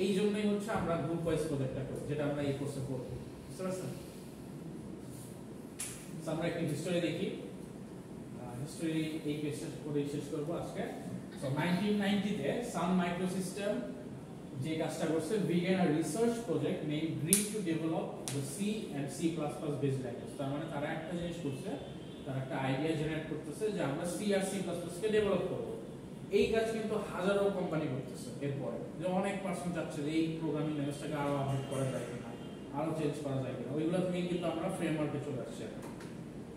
এই জন্যই হচ্ছে আমরা গ্রুপ ওয়াইজ প্রজেক্টটা করি, যেটা আমরা এই কোর্সে করব, বুঝতে পারছেন? সো আমরা একটু হিস্টোরি দেখি, হিস্টোরি এই পেজটা করে শেষ করব আজকে। সো 1990 তে সান মাইক্রোসিস্টেম যে কাজটা করছে, began a research project named Green to develop the C and C++ based language। তার মানে তারা একটা জিনিস করছে, তারা একটা আইডিয়া জেনারেট করতেছে যে আমরা C আর C++ কে ডেভেলপ করব। এই কাজ কিন্তু হাজারো কোম্পানি করতেছে। এরপরে যে অনেক পার্সন চাচ্ছে যে এই প্রোগ্রামিং ল্যাঙ্গুয়েজটাকে আরো আপডেট করা যায় কিনা, আরো চেঞ্জ করা যায় কিনা, ওইগুলো থেকে কিন্তু আমরা ফ্রেমওয়ার্কে চলে আসছি এখন।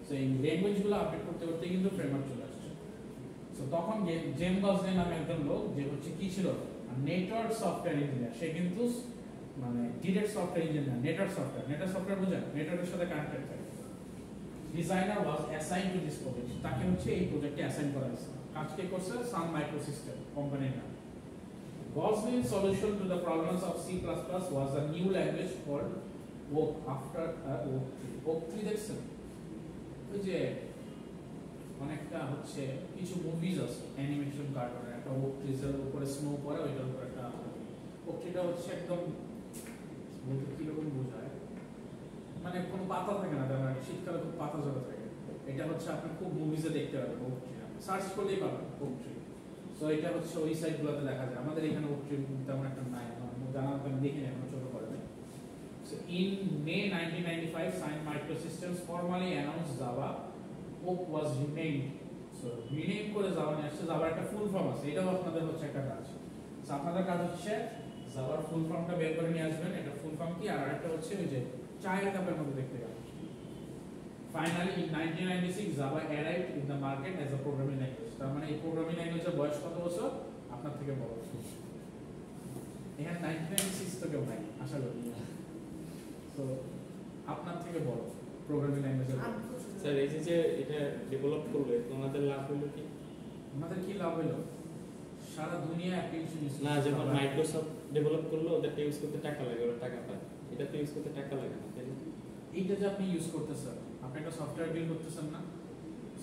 সো এই ল্যাঙ্গুয়েজগুলো আপডেট করতে করতে কিন্তু ফ্রেমওয়ার্ক চলে আসছে। সো তখন জেম গসলিন নামে একজন লোক, যে হচ্ছে কি ছিল, নেটওয়ার্ক সফটওয়্যার ইঞ্জিনিয়ার, সে কিন্তু মানে direct software engineer, network software বুঝেন, নেটওয়ার্কের সাথে কানেক্টেড থাকে। Designer was assign to this project, তাকে হচ্ছে এই প্রজেক্টে অ্যাসাইন করা হয়েছে। কাজকে করছে সান মাইক্রোসিস্টেম কোম্পানির নাম। Goslin's solution to the problems of C++ was a new language called Oak after Oak tree দেখছেন? ওই যে অনেকটা হচ্ছে কিছু মুভিজ আছে অ্যানিমেশন কার্টুনের, একটা ওক ট্রিজের উপরে স্নো পড়ে, ওইটার উপরে একটা ওক ট্রিটা হচ্ছে একদম বলতে কিরকম বোঝায়, মানে কোনো পাতা থাকে না, তার শীতকালে খুব পাতা জড়ো থাকে। এটা হচ্ছে আপনি খুব মুভিজে দেখতে পাবেন ওক ট্রি, সার্চ করলেই পাবেন ওক ট্রি। সো এটা হচ্ছে ওই সাইডগুলোতে দেখা যায়, আমাদের এখানে ওক ট্রি তেমন একটা নাই, জানা আমি দেখিনি এখনো, চোখে পড়ে নাই। So in May 1995, Sun Microsystems formally announced Java. Oak was renamed. So rename করে Java নিয়ে আসছে। Java একটা ফুল ফর্ম আছে, এটাও আপনাদের হচ্ছে একটা কাজ। So আপনাদের কাজ হচ্ছে Java ফুল ফর্মটা বের করে নিয়ে আসবেন, এটা ফুল ফর্ম কি, আর আরেকটা হচ্ছে ওই যে চায়ের কাপের মধ্যে দেখতে পাবেন। Finally in 1996 Java arrived in the market as a programming language। তার মানে এই প্রোগ্রামিং ল্যাঙ্গুয়েজের বয়স কত বছর? আপনার থেকে বড়। এখানে 1996 তো কেউ নাই আশা করি। তো আপনার থেকে বড় প্রোগ্রামিং ল্যাঙ্গুয়েজের। স্যার এই যে এটা ডেভেলপ করলে তোমাদের লাভ হলো কি? আমাদের কি লাভ হলো? সারা দুনিয়া অ্যাপ্লিকেশন ইউজ না, যখন মাইক্রোসফট ডেভেলপ করলো ওদের ইউজ করতে টাকা লাগে, ওরা টাকা পায়। এটা তো ইউজ করতে টাকা লাগে না, তাই না? এইটা যে আপনি ইউজ করতেছেন, আপনি একটা সফটওয়্যার বিল্ড করতেছেন না,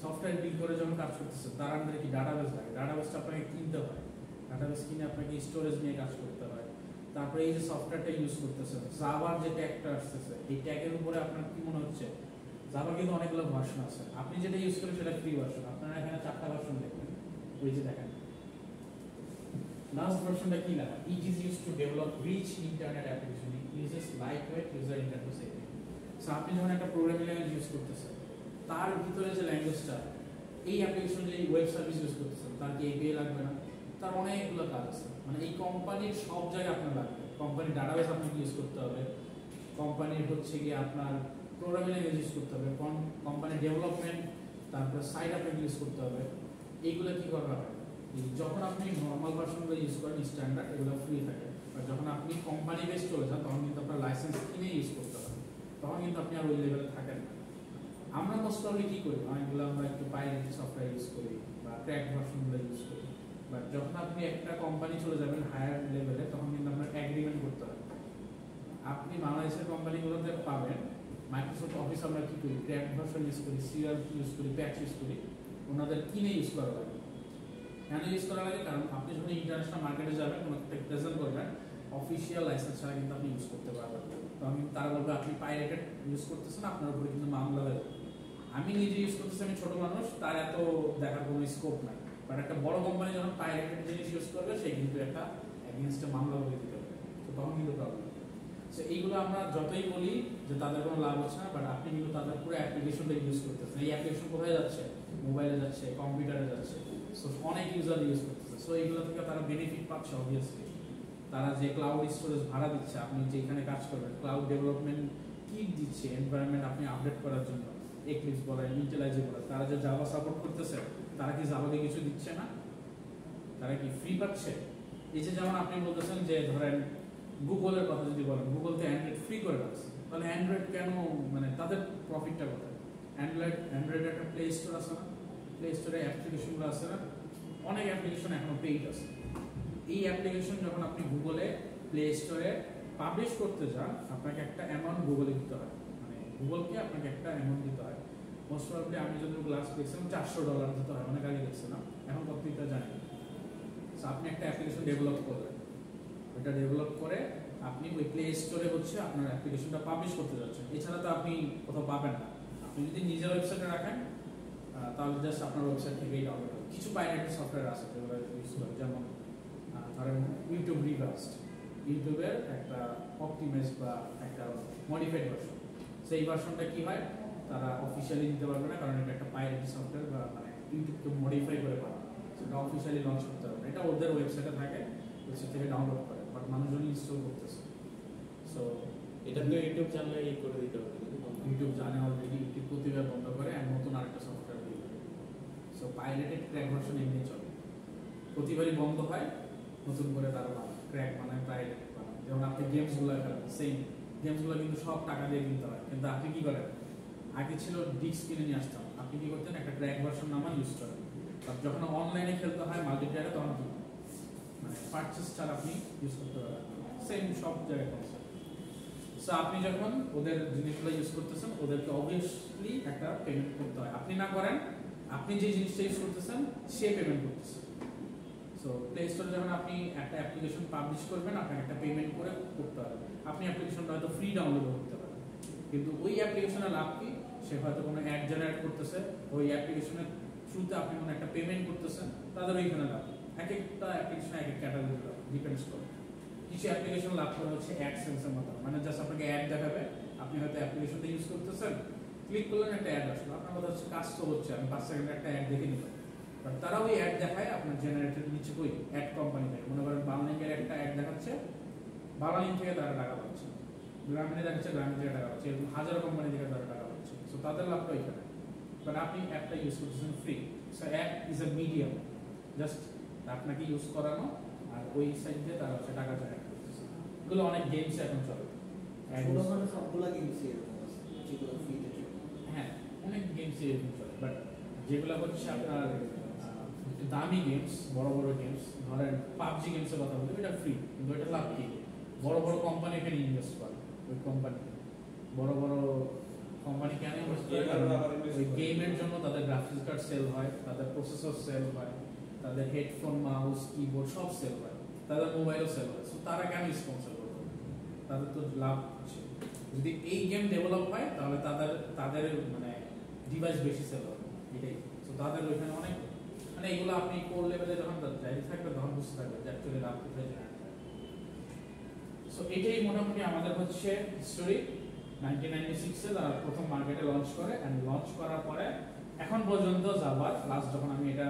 সফটওয়্যার বিল্ড করে যখন কাজ করতেছেন তার আন্ডারে কি ডাটাবেস লাগে, ডাটাবেসটা আপনাকে কিনতে হয়, ডাটাবেস কিনে আপনাকে স্টোরেজ নিয়ে কাজ করতে হয়। তারপরে এই যে সফটওয়্যারটা ইউজ করতেছেন, জাভার যে ট্যাগটা আসতেছে, এই ট্যাগের উপরে আপনার কি মনে হচ্ছে? জাভার কিন্তু অনেকগুলো ভার্সন আছে, আপনি যেটা ইউজ করেন সেটা ফ্রি ভার্সন, আপনারা এখানে 4টা ভার্সন দেখবেন, ওই যে দেখেন লাস্ট ভার্সনটা কি লেখা, it is used to develop rich internet application, it uses lightweight user interface. So আপনি যখন একটা প্রোগ্রামিং ল্যাঙ্গুয়েজ ইউজ করতেছেন, তার ভিতরে যে ল্যাঙ্গুয়েজটা, এই অ্যাপ্লিকেশন যে ওয়েব সার্ভিস ইউজ করতেছেন, তার কি এপিআই লাগবে না? তার অনেকগুলো কাজ আছে, মানে এই কোম্পানির সব জায়গায় আপনার লাগবে। কোম্পানির ডাটাবেস আপনাকে ইউজ করতে হবে, কোম্পানির হচ্ছে গিয়ে আপনার প্রোগ্রামিং ল্যাঙ্গুয়েজ ইউজ করতে হবে, কোম্পানির ডেভেলপমেন্ট, তারপর সাইট আপনাকে ইউজ করতে হবে। এইগুলো কি করা হয়? যখন আপনি নর্মাল ভার্সনগুলো ইউজ করেন স্ট্যান্ডার্ড, এগুলো ফ্রি থাকে। আর যখন আপনি কোম্পানি বেস চলে যান, তখন কিন্তু আপনার লাইসেন্স কিনে ইউজ করতে হবে, তখন কিন্তু আপনি আর ওই লেভেলে থাকেন না। আমরা মোস্ট প্রবলি কি করি, অনেকগুলো আমরা একটু পাইরেটেড সফটওয়্যার ইউজ করি বা ক্র্যাক ভার্সনগুলো ইউজ করি। বাট যখন আপনি একটা কোম্পানি চলে যাবেন হায়ার লেভেলে, তখন কিন্তু আপনার এগ্রিমেন্ট করতে হবে। আপনি বাংলাদেশের কোম্পানিগুলোতে পাবেন মাইক্রোসফট অফিস আমরা কি করি, ক্র্যাক ভার্সন ইউজ করি, সিরিয়াল ইউজ করি, প্যাচ ইউজ করি, ওনাদের কিনে ইউজ করা লাগে। কেন ইউজ করা লাগে? কারণ আপনি যখন ইন্টারন্যাশনাল মার্কেটে যাবেন, কোনো একটা প্রেজেন্ট করবেন, অফিসিয়াল লাইসেন্স ছাড়া কিন্তু আপনি ইউজ করতে পারবেন। তখন কিন্তু তারা বলবে আপনি পাইরেটেড ইউজ করতেছেন, আপনার উপরে কিন্তু মামলা হয়ে যাবে। আমি নিজে ইউজ করতেছি, আমি ছোট মানুষ, তার এত দেখার কোনো স্কোপ নাই। বাট একটা বড় কোম্পানি যখন পাইরেটেড জিনিস ইউজ করবে, সে কিন্তু একটা এগেইনস্টে মামলা করে দিতে হবে, তো তখন কিন্তু প্রবলেম। সো এইগুলো আমরা যতই বলি যে তাদের কোনো লাভ হচ্ছে না, বাট আপনি কিন্তু তাদের পুরো অ্যাপ্লিকেশনটা ইউজ করতেছেন। এই অ্যাপ্লিকেশন কোথায় যাচ্ছে? মোবাইলে যাচ্ছে, কম্পিউটারে যাচ্ছে, সো অনেক ইউজার ইউজ করতেছে। সো এইগুলো থেকে তারা বেনিফিট পাচ্ছে অবভিয়াসলি। তারা যে ক্লাউড স্টোরেজ ভাড়া দিচ্ছে, আপনি যেখানে কাজ করবেন, ক্লাউড ডেভেলপমেন্ট কিট দিচ্ছে, এনভায়রনমেন্ট আপনি আপডেট করার জন্য, এক্লিপস বলেন, ইন্টেলাইজে বলেন, তারা যে জাভা সাপোর্ট করতেছে, তারা কি জাভাকে কিছু দিচ্ছে না? তারা কি ফ্রি পাচ্ছে? এই যে যেমন আপনি বলতেছেন যে ধরেন গুগলের কথা যদি বলেন, গুগল তো অ্যান্ড্রয়েড ফ্রি করে রাখছে, তাহলে অ্যান্ড্রয়েড কেন, মানে তাদের প্রফিটটা কোথায়? অ্যান্ড্রয়েডের একটা প্লে স্টোর আছে না, প্লে স্টোরে অ্যাপ্লিকেশনগুলো আছে না, অনেক অ্যাপ্লিকেশন এখনো পেইড আছে। এই অ্যাপ্লিকেশন যখন আপনি গুগলে প্লে স্টোরে পাবলিশ করতে যান, আপনাকে একটা অ্যামাউন্ট গুগলে দিতে হয়, মানে গুগলকে আপনাকে একটা অ্যামাউন্ট দিতে হয়। মোস্ট প্রবাবলি আমি যদি গ্লাস দেখছিলাম $400 দিতে হয়, অনেক আগে দেখছিলাম, এখন কত দিতে জানি না। সো আপনি একটা অ্যাপ্লিকেশন ডেভেলপ করবেন, ওইটা ডেভেলপ করে আপনি ওই প্লে স্টোরে হচ্ছে আপনার অ্যাপ্লিকেশনটা পাবলিশ করতে যাচ্ছেন। এছাড়া তো আপনি কোথাও পাবেন না। আপনি যদি নিজের ওয়েবসাইটে রাখেন তাহলে জাস্ট আপনার ওয়েবসাইট থেকেই ডাউনলোড হবে। কিছু পাইরেটেড সফটওয়্যার আছে যেগুলো ইউজ করে, যেমন ধরেন ইউটিউব রিভার্সড, ইউটিউবের একটা অপটিমাইজ বা একটা মডিফাইড ভার্সন। সেই ভার্সনটা কি হয়, তারা অফিসিয়ালি দিতে পারবে না, কারণ এটা একটা পাইরেটেড সফটওয়্যার বা মানে ইউটিউবকে মডিফাই করে বানানো, সেটা অফিসিয়ালি লঞ্চ করতে হবে না। এটা ওদের ওয়েবসাইটে থাকে, ওয়েবসাইট থেকে ডাউনলোড করে, বাট মানুষজন ইনস্টল করতেছে। সো এটা তো ইউটিউব জানলে এই করে দিতে হবে। ইউটিউব জানে অলরেডি, ইউটিউব প্রতিবার বন্ধ করে আর নতুন আরেকটা সফটওয়্যার দিয়ে দেবে। সো পাইরেটেড ক্র্যাক ভার্সন এমনি চলে, প্রতিবারই বন্ধ হয়, নতুন করে তারা ক্র্যাক বানায়, পাইরেটেড বানায়। যেমন আপনি গেমসগুলো খেলেন, সেম গেমসগুলো কিন্তু সব টাকা দিয়ে কিনতে হয়, কিন্তু আপনি কি করেন, আগে ছিল ডিস্ক কিনে নিয়ে আসতাম, আপনি কি করতেন, একটা ক্র্যাক ভার্সন নামান ইউজ করেন। আর যখন অনলাইনে খেলতে হয় মাল্টিপ্লেয়ারে, তখন কি মানে পারচেস ছাড়া আপনি ইউজ করতে পারেন, সেম সব জায়গায় কনসেপ্ট। সো আপনি যখন ওদের জিনিসগুলো ইউজ করতেছেন, ওদেরকে অবভিয়াসলি একটা পেমেন্ট করতে হয়। আপনি না করেন, আপনি যে জিনিসটা ইউজ করতেছেন সে পেমেন্ট করতেছে। সো প্লে স্টোরে যখন আপনি একটা অ্যাপ্লিকেশন পাবলিশ করবেন, আপনাকে একটা পেমেন্ট করে করতে হবে। আপনি অ্যাপ্লিকেশনটা হয়তো ফ্রি ডাউনলোড করতে পারেন, কিন্তু ওই অ্যাপ্লিকেশনের লাভ কি, সে হয়তো কোনো অ্যাড জেনারেট করতেছে, ওই অ্যাপ্লিকেশনের থ্রুতে আপনি কোনো একটা পেমেন্ট করতেছেন, তাদের ওইখানে লাভ। এক একটা অ্যাপ্লিকেশন এক এক ক্যাটাগরি ডিপেন্ডস করে। কিছু অ্যাপ্লিকেশন লাভ করে হচ্ছে অ্যাডসেন্সের মতো, মানে জাস্ট আপনাকে অ্যাড দেখাবে, আপনি হয়তো অ্যাপ্লিকেশনটা ইউজ করতেছেন, ক্লিক করলেন, একটা অ্যাড আসলো, আপনার কথা হচ্ছে কাজ তো হচ্ছে, আমি 5 সেকেন্ডে একটা অ্যাড দেখে নিলাম। বাট তারা ওই অ্যাড দেখায় আপনার জেনারেটেড নিচে ওই অ্যাড কোম্পানি থেকে, মনে করেন বাংলালিংকের একটা অ্যাড দেখাচ্ছে, বাংলালিংক থেকে তারা টাকা পাচ্ছে, গ্রামীণে দেখাচ্ছে, গ্রামীণ থেকে টাকা পাচ্ছে, এরকম হাজারো কোম্পানি থেকে তারা টাকা পাচ্ছে। সো তাদের লাভটা ওইখানে। বাট আপনি অ্যাপটা ইউজ করতেছেন free. So app is a medium, just আপনাকে ইউজ করানো, আর ওই সাইড দিয়ে তারা হচ্ছে টাকা জেনারেট করতেছে। এগুলো অনেক গেমস এখন চলে, ছোটখাটো সবগুলা গেমস এরকম আছে যেগুলো ফ্রিতে চলে। হ্যাঁ অনেক গেমস এরকম চলে, বাট যেগুলো হচ্ছে আপনার একটু দামি গেমস, বড় বড় গেমস, ধরেন পাবজি গেমসের কথা বলি, এটা ফ্রি, কিন্তু এটা লাভ কি, বড় বড় কোম্পানি এখানে ইনভেস্ট করে। ওই কোম্পানি, বড় বড় কোম্পানি কেন ইনভেস্ট করে, কারণ ওই গেমের জন্য তাদের গ্রাফিক্স কার্ড সেল হয়, তাদের প্রসেসর সেল হয়, তাদের হেডফোন, মাউস, কিবোর্ড সব সেল হয়, তাদের মোবাইলও সেল হয়। সো তারা কেন স্পন্সর করবে, তাদের তো লাভ আছে। যদি এই গেম ডেভেলপ হয় তাহলে তাদের মানে ডিভাইস বেশি সেল হবে, এটাই। সো তাদের ওইখানে অনেক মানে এগুলো আপনি কোর লেভেলে যখন যাই থাকবে তখন বুঝতে থাকবে যে অ্যাকচুয়ালি লাভ কোথায় জেনারেট হয়। সো এটাই মোটামুটি আমাদের হচ্ছে হিস্টোরি। 1996-এ তারা প্রথম মার্কেটে লঞ্চ করে, অ্যান্ড লঞ্চ করার পরে এখন পর্যন্ত জাভা, লাস্ট যখন আমি এটা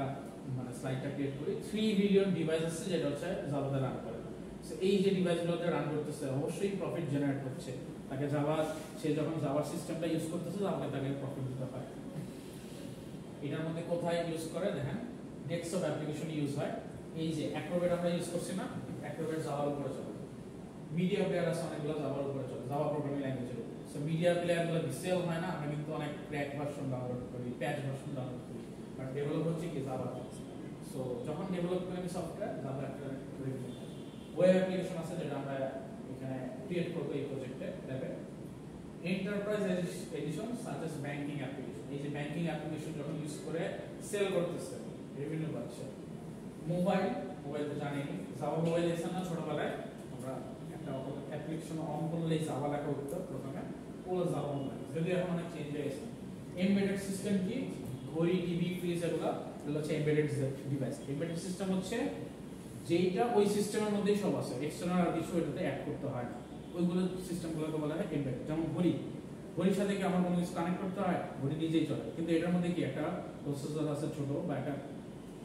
মানে স্লাইডটা ক্রিয়েট করি, 3 বিলিয়ন ডিভাইস আছে যেটা হচ্ছে জাভাতে রান করে। সো এই যে ডিভাইসগুলোতে রান করতেছে অবশ্যই প্রফিট জেনারেট করছে তাকে। জাভা, সে যখন জাভার সিস্টেমটা ইউজ করতেছে জাভাকে তাকে প্রফিট দিতে হয়। এটার মধ্যে কোথায় ইউজ করে দেখেন, ডেস্কটপ অ্যাপ্লিকেশন ইউজ হয়। এই যে অ্যাক্রোবেট আমরা ইউজ করছি না, অ্যাক্রোবেট জাভার উপরে চলে। মিডিয়া প্লেয়ার আছে অনেকগুলো জাভার উপরে চলে, জাভা প্রোগ্রামিং ল্যাঙ্গুয়েজের উপরে। সো মিডিয়া প্লেয়ারগুলো সেল হয় না, আমরা কিন্তু অনেক ক্র্যাক ভার্সন ডাউনলোড করি, প্যাচ ভার্সন ডাউনলোড করি, বাট ডেভেলপ হচ্ছে কি জাভাতে। সো যখন ডেভেলপ করি আমি সফটওয়্যার, জাভা একটা ওয়েব অ্যাপ্লিকেশন আছে যেটা আমরা এখানে ক্রিয়েট করবো এই প্রজেক্টে ল্যাবে। Enterprise edition such as banking application, এই যে ব্যাংকিং অ্যাপ্লিকেশন যখন ইউজ করে সেল করতেছে, রেভিনিউ পাচ্ছে। মোবাইল তো জানেনি, জাভা মোবাইল এসে না ছোটবেলায় আমরা একটা অ্যাপ্লিকেশন অন করলেই জাভা লেখা উঠতো প্রথমে, ওগুলো জাভা মোবাইল, যদিও এখন অনেক চেঞ্জ হয়ে গেছে। এমবেডেড সিস্টেম কি, ঘড়ি, টিভি, ফ্রিজ, এগুলো হচ্ছে এমবেডেড ডিভাইস। এমবেডেড সিস্টেম হচ্ছে যেটা ওই সিস্টেমের মধ্যেই সব আছে, এক্সটার্নাল আর কিছু এটাতে অ্যাড করতে হয় না, ওইগুলো সিস্টেমগুলোকে বলা হয় এমবেডেড। যেমন ঘড়ির সাথে কি আমার কোনো কিছু কানেক্ট করতে হয়, ঘড়ি নিজেই চলে, কিন্তু এটার মধ্যে কি একটা প্রসেসর আছে ছোট, বা একটা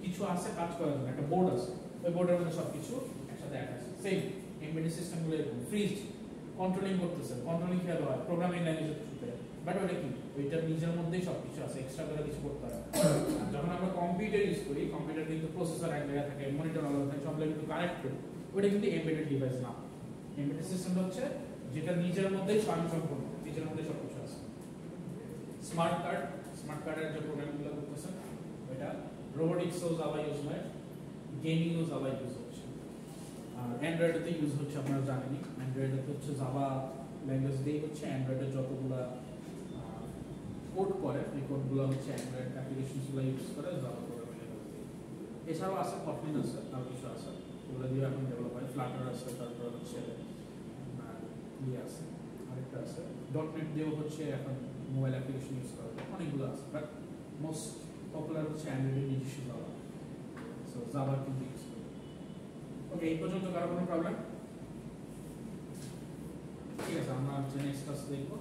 কিছু আছে কাজ করার জন্য, একটা বোর্ড আছে, ওই বোর্ডের মধ্যে সব কিছু একসাথে অ্যাড আছে। সেম এমবেডেড সিস্টেমগুলো এরকম, ফ্রিজ কন্ট্রোলিং করতেছে, কন্ট্রোলিং খেয়াল হয় প্রোগ্রামিং ল্যাঙ্গুয়েজের থ্রুতে, বাট ওটা কি ওইটার নিজের মধ্যেই সব কিছু আছে, এক্সট্রা করে কিছু করতে হয়। যখন আমরা কম্পিউটার ইউজ করি, কম্পিউটার কিন্তু প্রসেসর এক জায়গায় থাকে, মনিটর আলাদা থাকে, সবগুলো কিন্তু কানেক্ট করি, ওটা কিন্তু এমবেডেড ডিভাইস না। এমবেডেড সিস্টেমটা হচ্ছে যেটা নিজের মধ্যেই স্বয়ংসম্পূর্ণ, নিজের মধ্যে সবকিছু আছে। স্মার্ট কার্ডের যে প্রোগ্রামগুলো করতেছে ওইটা, রোবোটিক্সও জাভা ইউজ হয়, গেমিংও জাভা ইউজ হচ্ছে। আর অ্যান্ড্রয়েডেতে ইউজ হচ্ছে আপনারা জানেনই, অ্যান্ড্রয়েডে হচ্ছে জাভা ল্যাঙ্গুয়েজ দিয়েই হচ্ছে অ্যান্ড্রয়েডের যতগুলো কোড করে, এই কোডগুলো হচ্ছে অ্যান্ড্রয়েড অ্যাপ্লিকেশনসগুলো ইউজ করে জাভা প্রোগ্রামিং করতে। এছাড়াও আছে কটলিন আছে, আরও কিছু আছে, ওগুলো দিয়ে এখন ডেভেলপ হয়। ফ্লাটার আছে, তারপর হচ্ছে ইয়ে আছে, আরেকটা আছে ডটনেট দিয়েও হচ্ছে এখন মোবাইল অ্যাপ্লিকেশন ইউজ করা যায়, অনেকগুলো আছে। বাট মোস্ট পপুলার হচ্ছে অ্যান্ড্রয়েডের নিজস্ব জাভা, সো জাভা কিন্তু ইউজ করি। ওকে, এই পর্যন্ত কারো কোনো প্রবলেম? ঠিক আছে, আমরা হচ্ছে নেক্সট ক্লাস দেখবো।